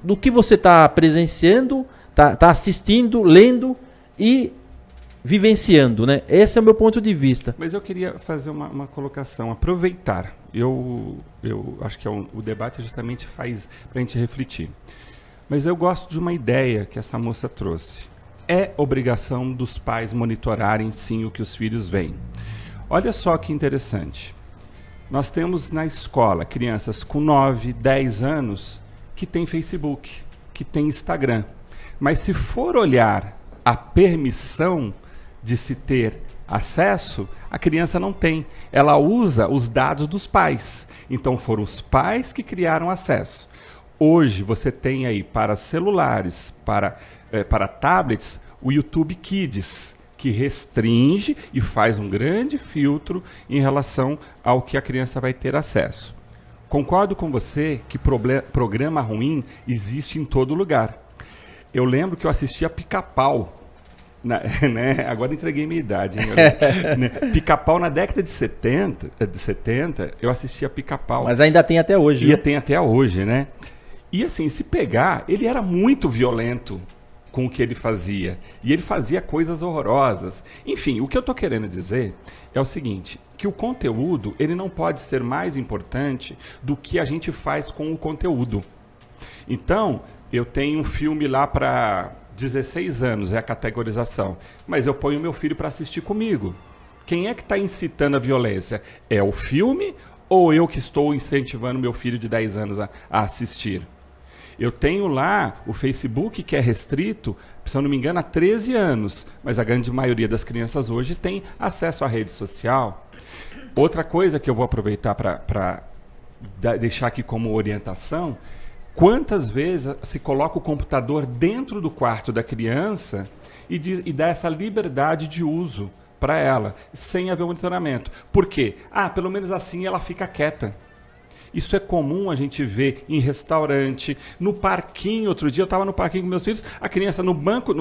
do que você está presenciando, tá assistindo, lendo e vivenciando, né? Esse é o meu ponto de vista. Mas eu queria fazer uma colocação, aproveitar. Eu acho que o debate justamente faz para a gente refletir. Mas eu gosto de uma ideia que essa moça trouxe. É obrigação dos pais monitorarem sim o que os filhos veem. Olha só que interessante. Nós temos na escola crianças com 9, 10 anos que têm Facebook, que têm Instagram. Mas se for olhar a permissão de se ter acesso, a criança não tem. Ela usa os dados dos pais. Então foram os pais que criaram acesso. Hoje você tem aí para celulares, para tablets, o YouTube Kids, que restringe e faz um grande filtro em relação ao que a criança vai ter acesso. Concordo com você que programa ruim existe em todo lugar. Eu lembro que eu assistia Pica-Pau. Né? Agora entreguei minha idade. Hein? Né? Pica-Pau na década de 70, eu assistia Pica-Pau. Mas ainda tem até hoje. Tem até hoje, né? E assim, se pegar, ele era muito violento com o que ele fazia. E ele fazia coisas horrorosas. Enfim, o que eu estou querendo dizer é o seguinte, que o conteúdo ele não pode ser mais importante do que a gente faz com o conteúdo. Então, eu tenho um filme lá para 16 anos, é a categorização. Mas eu ponho meu filho para assistir comigo. Quem é que está incitando a violência? É o filme ou eu que estou incentivando meu filho de 10 anos a assistir? Eu tenho lá o Facebook que é restrito, se eu não me engano, há 13 anos. Mas a grande maioria das crianças hoje tem acesso à rede social. Outra coisa que eu vou aproveitar para deixar aqui como orientação, quantas vezes se coloca o computador dentro do quarto da criança e dá essa liberdade de uso para ela, sem haver monitoramento. Por quê? Pelo menos assim ela fica quieta. Isso é comum a gente ver em restaurante, no parquinho. Outro dia eu estava no parquinho com meus filhos, a criança no banco,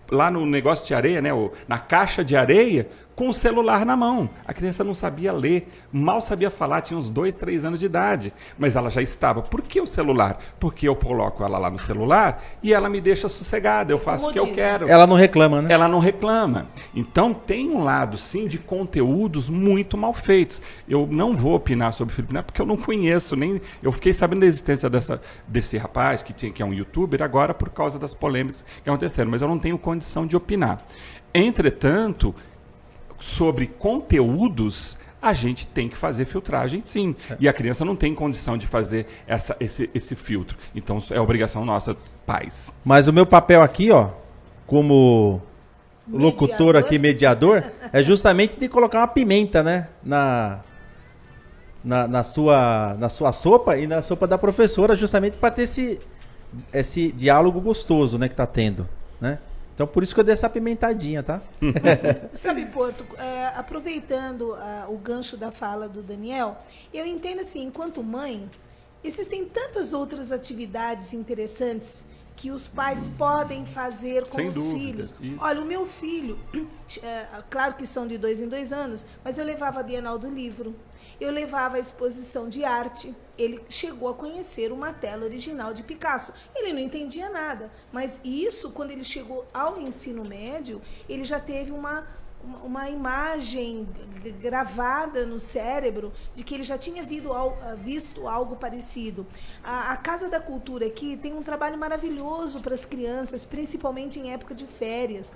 lá no negócio de areia, né, na caixa de areia, com o celular na mão. A criança não sabia ler, mal sabia falar, tinha uns 2, 3 anos de idade. Mas ela já estava. Por que o celular? Porque eu coloco ela lá no celular e ela me deixa sossegada, eu faço o que eu quero. Ela não reclama, né? Ela não reclama. Então tem um lado, sim, de conteúdos muito mal feitos. Eu não vou opinar sobre o Felipe Neto, porque eu não conheço, nem... Eu fiquei sabendo da existência desse rapaz, que é um youtuber, agora por causa das polêmicas que aconteceram. Mas eu não tenho condição de opinar. Entretanto, sobre conteúdos, a gente tem que fazer filtragem, sim. E a criança não tem condição de fazer esse filtro. Então, é obrigação nossa, pais. Mas o meu papel aqui, ó, como locutor aqui, mediador, é justamente de colocar uma pimenta, né, na sua sopa e na sopa da professora, justamente para ter esse diálogo gostoso, né, que tá tendo, né? Então, por isso que eu dei essa pimentadinha, tá? Sabe, Porto, aproveitando o gancho da fala do Daniel, eu entendo assim, enquanto mãe, existem tantas outras atividades interessantes que os pais podem fazer com os filhos. Isso. Olha, o meu filho, claro que são de 2 em 2 anos, mas eu levava a Bienal do Livro, eu levava a exposição de arte, ele chegou a conhecer uma tela original de Picasso. Ele não entendia nada, mas isso, quando ele chegou ao ensino médio, ele já teve uma imagem gravada no cérebro de que ele já tinha visto algo parecido. A Casa da Cultura aqui tem um trabalho maravilhoso para as crianças, principalmente em época de férias.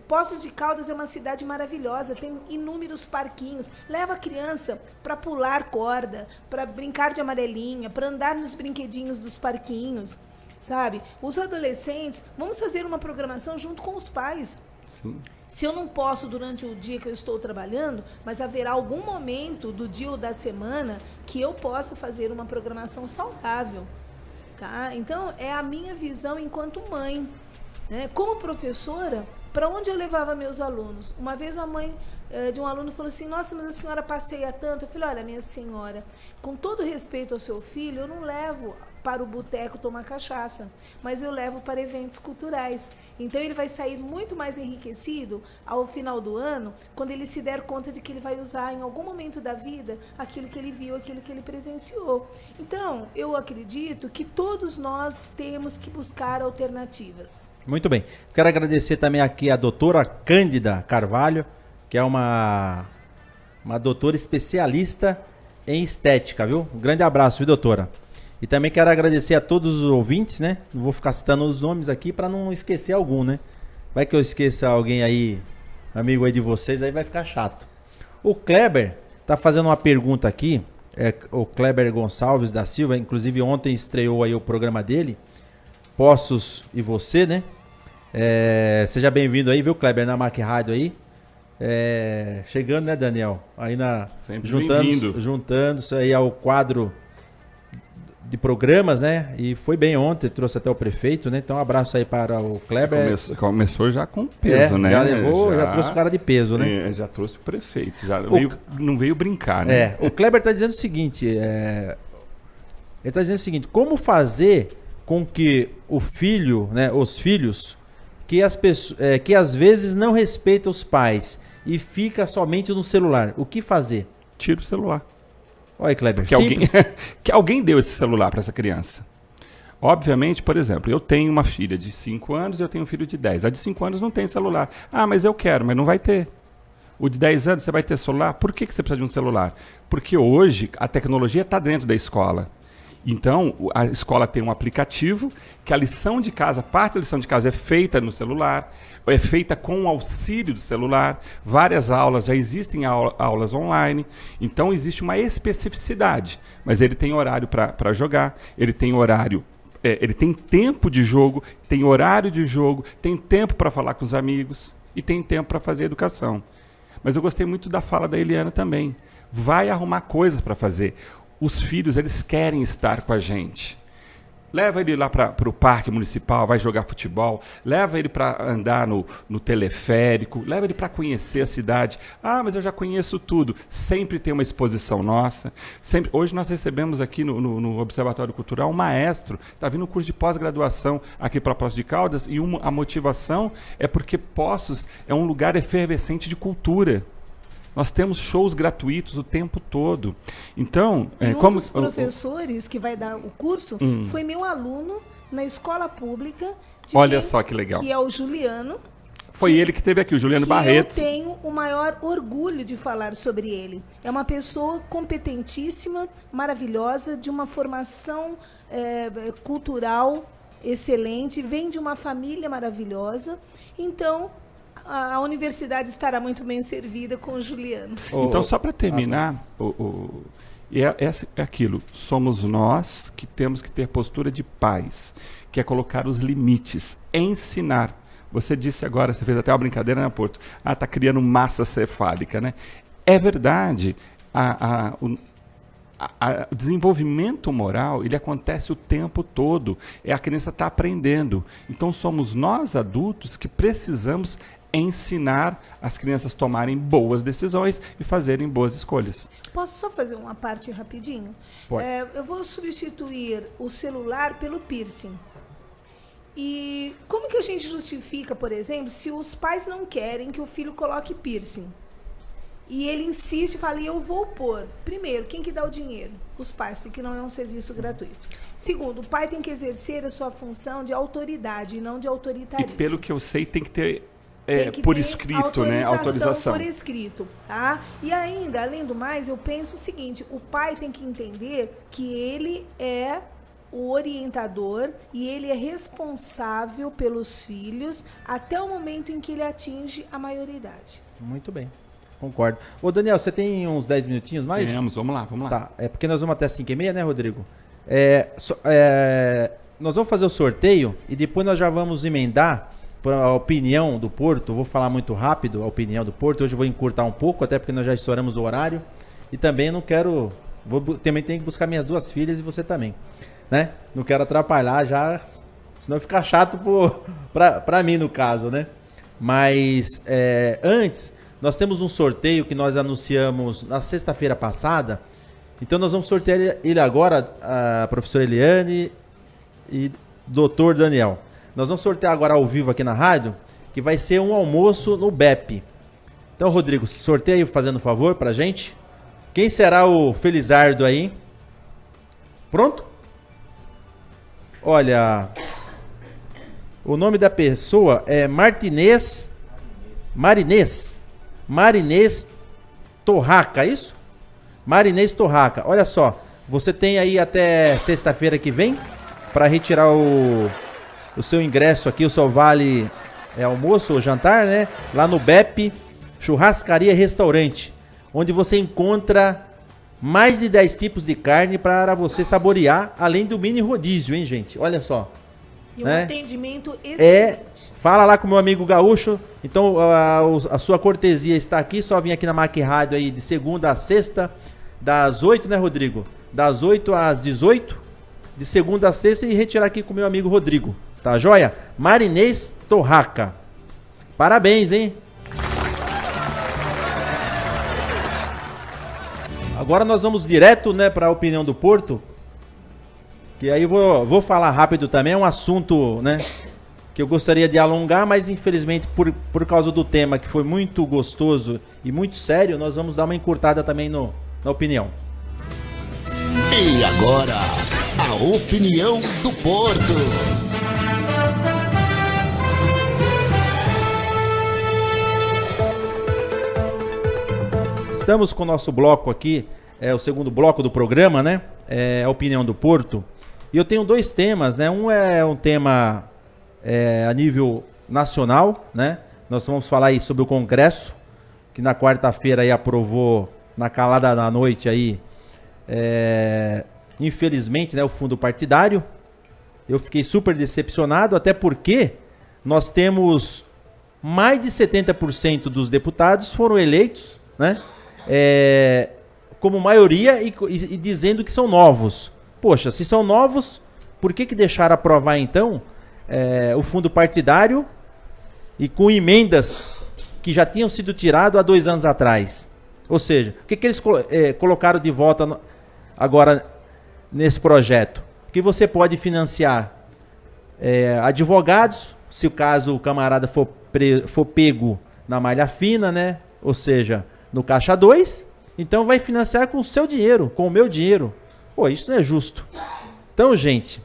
Poços de Caldas é uma cidade maravilhosa, tem inúmeros parquinhos. Leva a criança para pular corda, para brincar de amarelinha, para andar nos brinquedinhos dos parquinhos, sabe? Os adolescentes, vamos fazer uma programação junto com os pais. Sim. Se eu não posso durante o dia que eu estou trabalhando, mas haverá algum momento do dia ou da semana que eu possa fazer uma programação saudável, tá? Então, é a minha visão enquanto mãe, né? Como professora, para onde eu levava meus alunos? Uma vez a mãe de um aluno falou assim, nossa, mas a senhora passeia tanto. Eu falei, olha, minha senhora, com todo respeito ao seu filho, eu não levo para o boteco tomar cachaça, mas eu levo para eventos culturais. Então ele vai sair muito mais enriquecido ao final do ano, quando ele se der conta de que ele vai usar em algum momento da vida aquilo que ele viu, aquilo que ele presenciou. Então, eu acredito que todos nós temos que buscar alternativas. Muito bem. Quero agradecer também aqui a doutora Cândida Carvalho, que é uma doutora especialista em estética, viu? Um grande abraço, viu, doutora? E também quero agradecer a todos os ouvintes, né? Não vou ficar citando os nomes aqui para não esquecer algum, né? Vai que eu esqueça alguém aí, amigo aí de vocês, aí vai ficar chato. O Kleber tá fazendo uma pergunta aqui, o Kleber Gonçalves da Silva, inclusive ontem estreou aí o programa dele, Poços e Você, né? Seja bem-vindo aí, viu, Kleber, na Mac Rádio aí. Chegando, né, Daniel? Aí juntando isso aí ao quadro de programas, né? E foi bem ontem, trouxe até o prefeito, né? Então um abraço aí para o Kleber. Começou já com peso, né? Já trouxe o cara de peso, né? Já trouxe o prefeito, não veio brincar, né? O Kleber tá dizendo o seguinte, ele tá dizendo o seguinte, como fazer com que os filhos, que às vezes não respeitam os pais e fica somente no celular, o que fazer? Tira o celular. Olha, Kleber, que alguém deu esse celular para essa criança. Obviamente, por exemplo, eu tenho uma filha de 5 anos e eu tenho um filho de 10. A de 5 anos não tem celular. Ah, mas eu quero, mas não vai ter. O de 10 anos você vai ter celular? Por que você precisa de um celular? Porque hoje a tecnologia está dentro da escola. Então, a escola tem um aplicativo que a lição de casa, parte da lição de casa é feita no celular, é feita com o auxílio do celular, várias aulas, já existem aulas online, então existe uma especificidade, mas ele tem horário para jogar, ele tem horário, ele tem tempo de jogo, tem horário de jogo, tem tempo para falar com os amigos e tem tempo para fazer educação. Mas eu gostei muito da fala da Eliana também, vai arrumar coisas para fazer. Os filhos, eles querem estar com a gente. Leva ele lá para o parque municipal, vai jogar futebol. Leva ele para andar no teleférico. Leva ele para conhecer a cidade. Ah, mas eu já conheço tudo. Sempre tem uma exposição nossa. Hoje nós recebemos aqui no Observatório Cultural um maestro. Está vindo um curso de pós-graduação aqui para Poços de Caldas. E a motivação é porque Poços é um lugar efervescente de cultura. Nós temos shows gratuitos o tempo todo. Então, um dos professores que vai dar o curso foi meu aluno na escola pública. Olha só que legal. Que é o Juliano. Foi ele que esteve aqui, o Juliano Barreto. Eu tenho o maior orgulho de falar sobre ele. É uma pessoa competentíssima, maravilhosa, de uma formação cultural excelente, vem de uma família maravilhosa. Então, a universidade estará muito bem servida com o Juliano. Então, só para terminar, é aquilo. Somos nós que temos que ter postura de pais, que é colocar os limites, ensinar. Você disse agora, você fez até uma brincadeira, né, Porto? Tá criando massa cefálica, né? É verdade. O desenvolvimento moral, ele acontece o tempo todo. A criança está aprendendo. Então, somos nós, adultos, que precisamos ensinar as crianças a tomarem boas decisões e fazerem boas escolhas. Posso só fazer uma parte rapidinho? Pode. Eu vou substituir o celular pelo piercing. E como que a gente justifica, por exemplo, se os pais não querem que o filho coloque piercing? E ele insiste e fala, eu vou pôr. Primeiro, quem que dá o dinheiro? Os pais, porque não é um serviço gratuito. Segundo, o pai tem que exercer a sua função de autoridade e não de autoritarismo. E pelo que eu sei, tem que ter por escrito, né? Autorização por escrito, tá? E ainda, além do mais, eu penso o seguinte, o pai tem que entender que ele é o orientador e ele é responsável pelos filhos até o momento em que ele atinge a maioridade. Muito bem. Concordo. Ô, Daniel, você tem uns 10 minutinhos mais? Temos, vamos lá. Tá, porque nós vamos até 5h30, né, Rodrigo? Nós vamos fazer o sorteio e depois nós já vamos emendar para a opinião do Porto. Vou falar muito rápido a opinião do Porto. Hoje eu vou encurtar um pouco, até porque nós já estouramos o horário. E também não quero... também tenho que buscar minhas 2 filhas e você também, né? Não quero atrapalhar já, senão fica chato para mim, no caso, né? Mas antes... Nós temos um sorteio que nós anunciamos na sexta-feira passada. Então nós vamos sortear ele agora, a professora Eliane e doutor Daniel. Nós vamos sortear agora ao vivo aqui na rádio, que vai ser um almoço no BEP. Então, Rodrigo, sorteia aí, fazendo um favor pra gente. Quem será o Felizardo aí? Pronto? Olha, o nome da pessoa é Marinês Torraca, isso? Marinês Torraca. Olha só, você tem aí até sexta-feira que vem para retirar o seu ingresso aqui, o seu vale almoço ou jantar, né? Lá no BEP, Churrascaria e Restaurante, onde você encontra mais de 10 tipos de carne para você saborear, além do mini rodízio, hein, gente? Olha só. E um né? atendimento excelente. Fala lá com o meu amigo Gaúcho. Então a sua cortesia está aqui. Só vim aqui na MAC Rádio aí de segunda a sexta, das 8, né, Rodrigo? Das 8 às 18, de segunda a sexta, e retirar aqui com o meu amigo Rodrigo. Tá joia? Marinês Torraca. Parabéns, hein? Agora nós vamos direto, né, para a opinião do Porto. Que aí vou falar rápido também. É um assunto, né, que eu gostaria de alongar, mas infelizmente por causa do tema, que foi muito gostoso e muito sério, nós vamos dar uma encurtada também na opinião. E agora, a opinião do Porto. Estamos com o nosso bloco aqui, o segundo bloco do programa, né? É a opinião do Porto. E eu tenho dois temas, né? Um é um tema a nível nacional, né? Nós vamos falar aí sobre o Congresso, que na quarta-feira aí aprovou, na calada da noite aí, infelizmente, né, o fundo partidário. Eu fiquei super decepcionado, até porque nós temos mais de 70% dos deputados foram eleitos, né? Como maioria e dizendo que são novos. Poxa, se são novos, por que deixaram aprovar então o fundo partidário e com emendas que já tinham sido tiradas há 2 anos atrás? Ou seja, o que eles colocaram de volta agora nesse projeto? Que você pode financiar advogados, se o caso o camarada for pego na malha fina, né? Ou seja, no caixa 2, então vai financiar com o seu dinheiro, com o meu dinheiro. Pô, isso não é justo. Então, gente,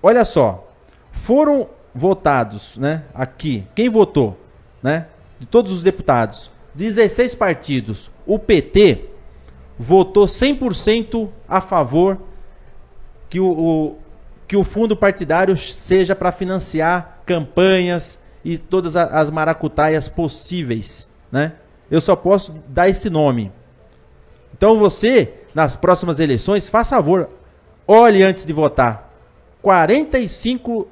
olha só, foram votados, né, aqui, quem votou, né, de todos os deputados, 16 partidos, o PT votou 100% a favor que o fundo partidário seja para financiar campanhas e todas as maracutaias possíveis, né? Eu só posso dar esse nome. Então você, nas próximas eleições, faça favor, olhe antes de votar. 45,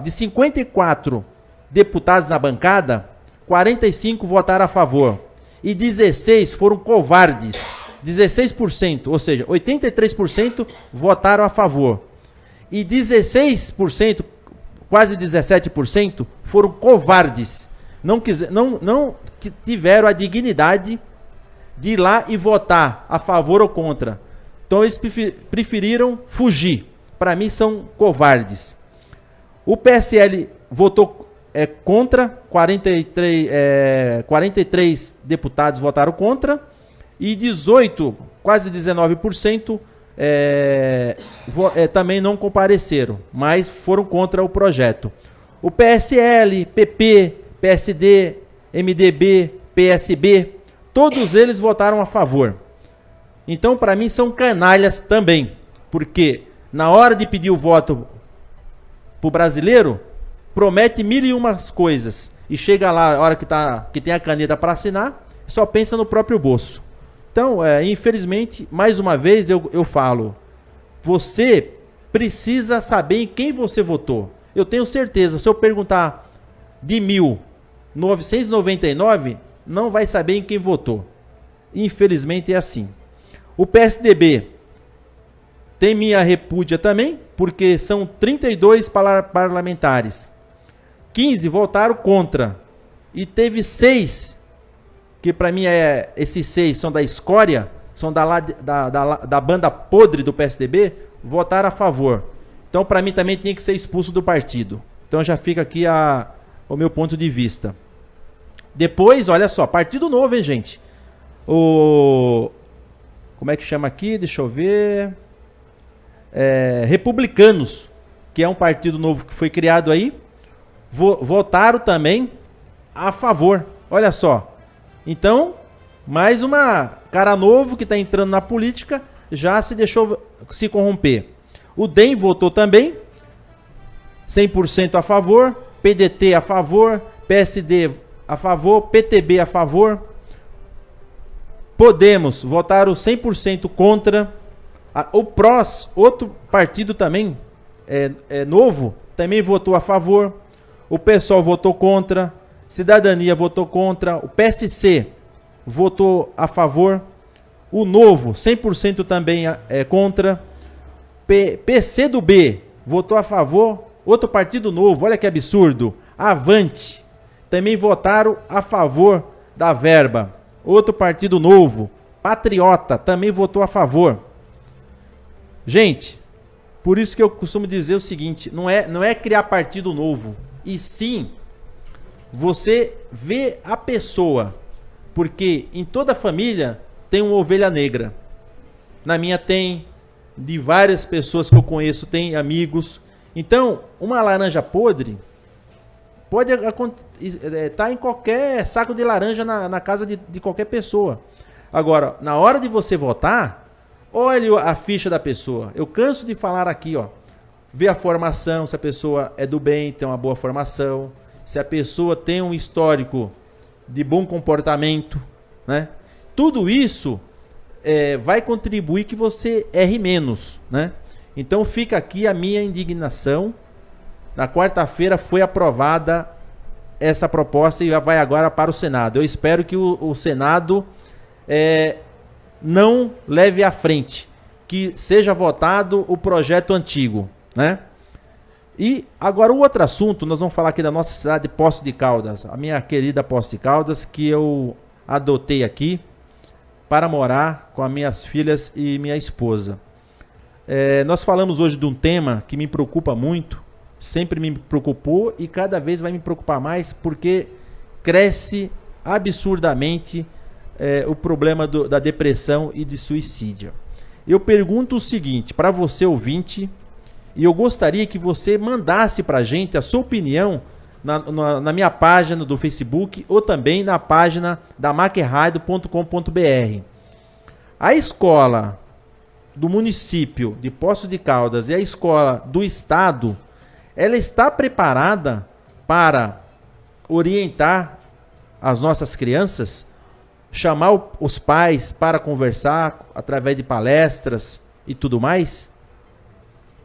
de 54 deputados na bancada, 45 votaram a favor e 16 foram covardes. 16%, ou seja, 83% votaram a favor. E 16%, quase 17%, foram covardes. Não tiveram a dignidade de ir lá e votar a favor ou contra. Então eles preferiram fugir. Para mim são covardes. O PSL votou contra, 43 deputados votaram contra e 18, quase 19% também não compareceram, mas foram contra o projeto. O PSL, PP, PSD, MDB, PSB, todos eles votaram a favor. Então, para mim, são canalhas também, porque na hora de pedir o voto pro brasileiro, promete 1001 coisas e chega lá, a hora que tem a caneta para assinar, só pensa no próprio bolso. Então, infelizmente, mais uma vez eu falo, você precisa saber em quem você votou. Eu tenho certeza, se eu perguntar de 1.999, não vai saber em quem votou. Infelizmente é assim. O PSDB tem minha repúdia também, porque são 32 parlamentares. 15 votaram contra. E teve 6, que para mim esses 6 são da escória, são da banda podre do PSDB, votaram a favor. Então para mim também tinha que ser expulso do partido. Então já fica aqui o meu ponto de vista. Depois, olha só, Partido Novo, hein, gente? Como é que chama aqui? Deixa eu ver. Republicanos, que é um partido novo que foi criado aí, votaram também a favor. Olha só. Então, mais uma cara novo que está entrando na política, já se deixou se corromper. O DEM votou também, 100% a favor, PDT a favor, PSD a favor, PTB a favor, Podemos votaram 100% contra, o PROS, outro partido também, Novo também votou a favor. O PSOL votou contra. Cidadania votou contra. O PSC votou a favor. O Novo, 100% também contra. PCdoB votou a favor. Outro partido novo, olha que absurdo. Avante, também votaram a favor da verba. Outro partido novo, Patriota, também votou a favor. Gente, por isso que eu costumo dizer o seguinte, não é criar partido novo, e sim você vê a pessoa, porque em toda família tem uma ovelha negra. Na minha tem, de várias pessoas que eu conheço, tem amigos. Então, uma laranja podre pode estar em qualquer saco de laranja na casa de qualquer pessoa. Agora, na hora de você votar, olhe a ficha da pessoa. Eu canso de falar aqui, ó. Vê a formação, se a pessoa é do bem, tem uma boa formação. Se a pessoa tem um histórico de bom comportamento, né? Tudo isso vai contribuir que você erre menos, né? Então fica aqui a minha indignação. Na quarta-feira foi aprovada essa proposta e vai agora para o Senado. Eu espero que o Senado não leve à frente, que seja votado o projeto antigo, né? E agora o outro assunto, nós vamos falar aqui da nossa cidade de Poços de Caldas, a minha querida Poços de Caldas, que eu adotei aqui para morar com as minhas filhas e minha esposa. Nós falamos hoje de um tema que me preocupa muito, sempre me preocupou e cada vez vai me preocupar mais, porque cresce absurdamente o problema da depressão e de suicídio. Eu pergunto o seguinte para você ouvinte, e eu gostaria que você mandasse para a gente a sua opinião na minha página do Facebook ou também na página da maqueradio.com.br. A escola do município de Poços de Caldas e a escola do estado, ela está preparada para orientar as nossas crianças, chamar os pais para conversar através de palestras e tudo mais?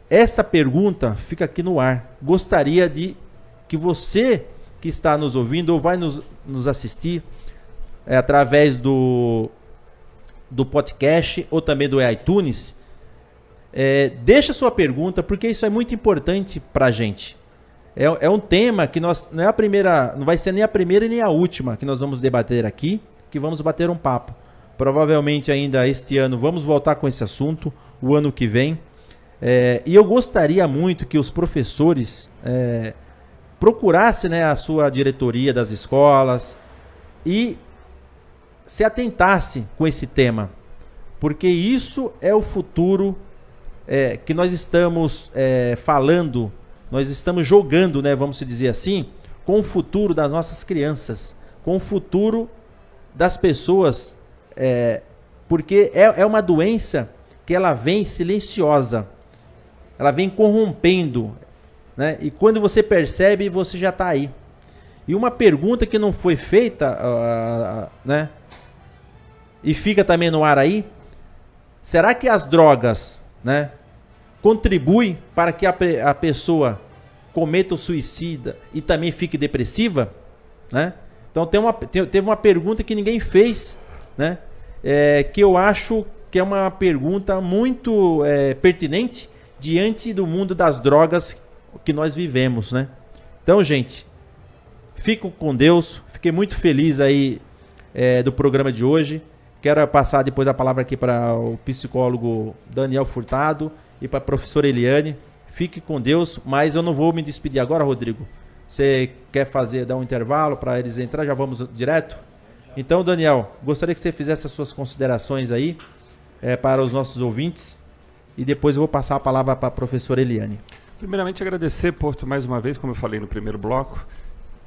Essa pergunta fica aqui no ar. Gostaria de que você que está nos ouvindo ou vai nos assistir através do podcast ou também do iTunes, deixa sua pergunta, porque isso é muito importante para a gente. É um tema que não vai ser nem a primeira nem a última que nós vamos debater aqui, que vamos bater um papo. Provavelmente ainda este ano vamos voltar com esse assunto, o ano que vem. E eu gostaria muito que os professores procurassem, né, a sua diretoria das escolas e se atentassem com esse tema, porque isso é o futuro que nós estamos falando, nós estamos jogando, né, vamos dizer assim, com o futuro das nossas crianças, com o futuro das pessoas, porque é uma doença que ela vem silenciosa. Ela vem corrompendo, né? E quando você percebe, você já está aí. E uma pergunta que não foi feita, né? E fica também no ar aí: será que as drogas, né, contribuem para que a pessoa cometa o suicídio e também fique depressiva, né? Então teve uma pergunta que ninguém fez, né? Que eu acho que é uma pergunta muito pertinente diante do mundo das drogas que nós vivemos, né? Então, gente, fico com Deus. Fiquei muito feliz aí do programa de hoje. Quero passar depois a palavra aqui para o psicólogo Daniel Furtado e para a professora Eliane. Fique com Deus, mas eu não vou me despedir agora, Rodrigo. Você quer dar um intervalo para eles entrar? Já vamos direto? Então, Daniel, gostaria que você fizesse as suas considerações aí para os nossos ouvintes. E depois eu vou passar a palavra para a professora Eliane. Primeiramente, agradecer, Porto, mais uma vez, como eu falei no primeiro bloco,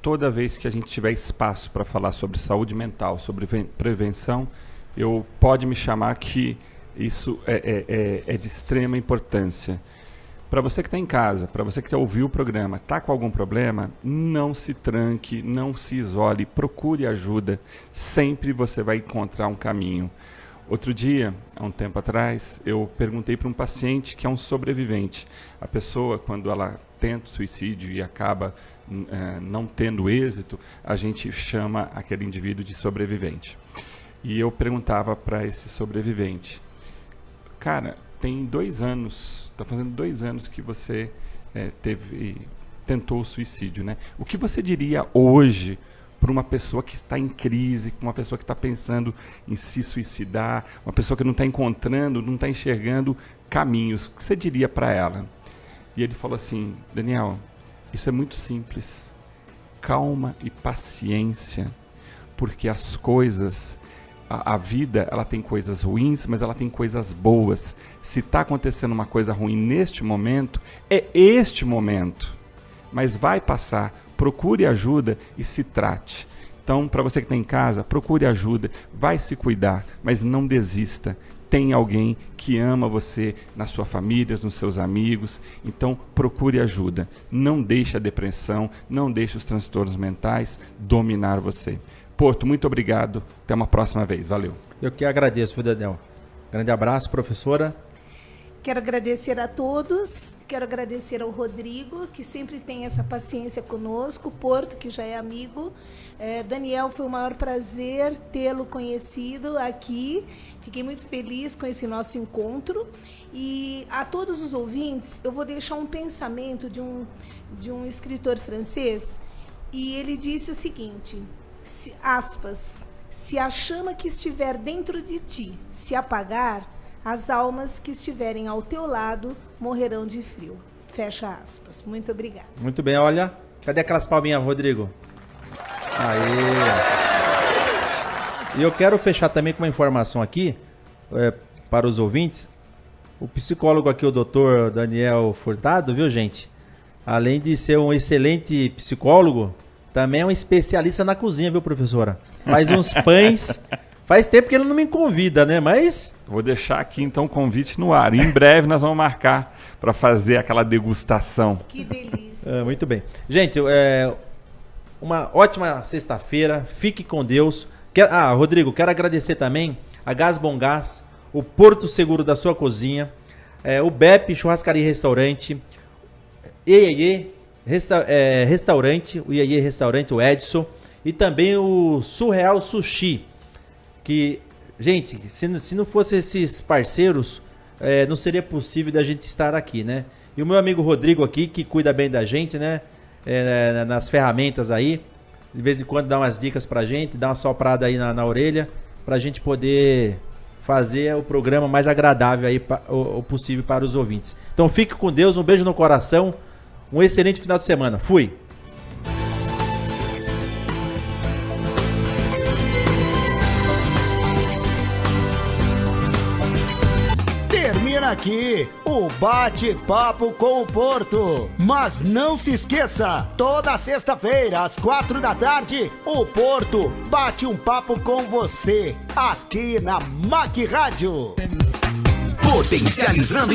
toda vez que a gente tiver espaço para falar sobre saúde mental, sobre prevenção, pode me chamar, que isso é de extrema importância. Para você que está em casa, para você que ouviu o programa, está com algum problema, não se tranque, não se isole, procure ajuda. Sempre você vai encontrar um caminho. Outro dia, há um tempo atrás, eu perguntei para um paciente que é um sobrevivente. A pessoa, quando ela tenta o suicídio e acaba não tendo êxito, a gente chama aquele indivíduo de sobrevivente. E eu perguntava para esse sobrevivente, cara, tem 2 anos, está fazendo 2 anos que você tentou o suicídio, né? O que você diria hoje para uma pessoa que está em crise, uma pessoa que está pensando em se suicidar, uma pessoa que não está encontrando, não está enxergando caminhos? O que você diria para ela? E ele falou assim, Daniel, isso é muito simples. Calma e paciência, porque as coisas, a vida, ela tem coisas ruins, mas ela tem coisas boas. Se está acontecendo uma coisa ruim neste momento, é este momento. Mas vai passar. Procure ajuda e se trate. Então, para você que está em casa, procure ajuda, vai se cuidar, mas não desista. Tem alguém que ama você na sua família, nos seus amigos, então procure ajuda. Não deixe a depressão, não deixe os transtornos mentais dominar você. Porto, muito obrigado. Até uma próxima vez. Valeu. Eu que agradeço, Daniel. Grande abraço, professora. Quero agradecer a todos, quero agradecer ao Rodrigo, que sempre tem essa paciência conosco, Porto, que já é amigo. Daniel, foi o maior prazer tê-lo conhecido aqui. Fiquei muito feliz com esse nosso encontro. E a todos os ouvintes, eu vou deixar um pensamento de um escritor francês. E ele disse o seguinte, aspas, se a chama que estiver dentro de ti se apagar, as almas que estiverem ao teu lado morrerão de frio. Fecha aspas. Muito obrigada. Muito bem, olha. Cadê aquelas palminhas, Rodrigo? Aí. E eu quero fechar também com uma informação aqui para os ouvintes. O psicólogo aqui, o Dr. Daniel Furtado, viu, gente? Além de ser um excelente psicólogo, também é um especialista na cozinha, viu, professora? Faz uns pães. Faz tempo que ele não me convida, né? Mas... Vou deixar aqui, então, o convite no ar. Em breve nós vamos marcar para fazer aquela degustação. Que delícia. Muito bem. Gente, uma ótima sexta-feira. Fique com Deus. Rodrigo, quero agradecer também a Gás Bom Gás, o Porto Seguro da sua cozinha, o BEP Churrascaria e Restaurante, Iê Restaurante, o Iê Restaurante, o Edson, e também o Surreal Sushi. Que, gente, se não fosse esses parceiros, não seria possível da gente estar aqui, né? E o meu amigo Rodrigo aqui, que cuida bem da gente, né? Nas ferramentas aí, de vez em quando dá umas dicas pra gente, dá uma soprada aí na orelha, pra gente poder fazer o programa mais agradável aí, o possível para os ouvintes. Então fique com Deus, um beijo no coração, um excelente final de semana. Fui! Aqui o bate-papo com o Porto. Mas não se esqueça, toda sexta-feira às 4 da tarde, o Porto bate um papo com você aqui na MAC Rádio. Potencializando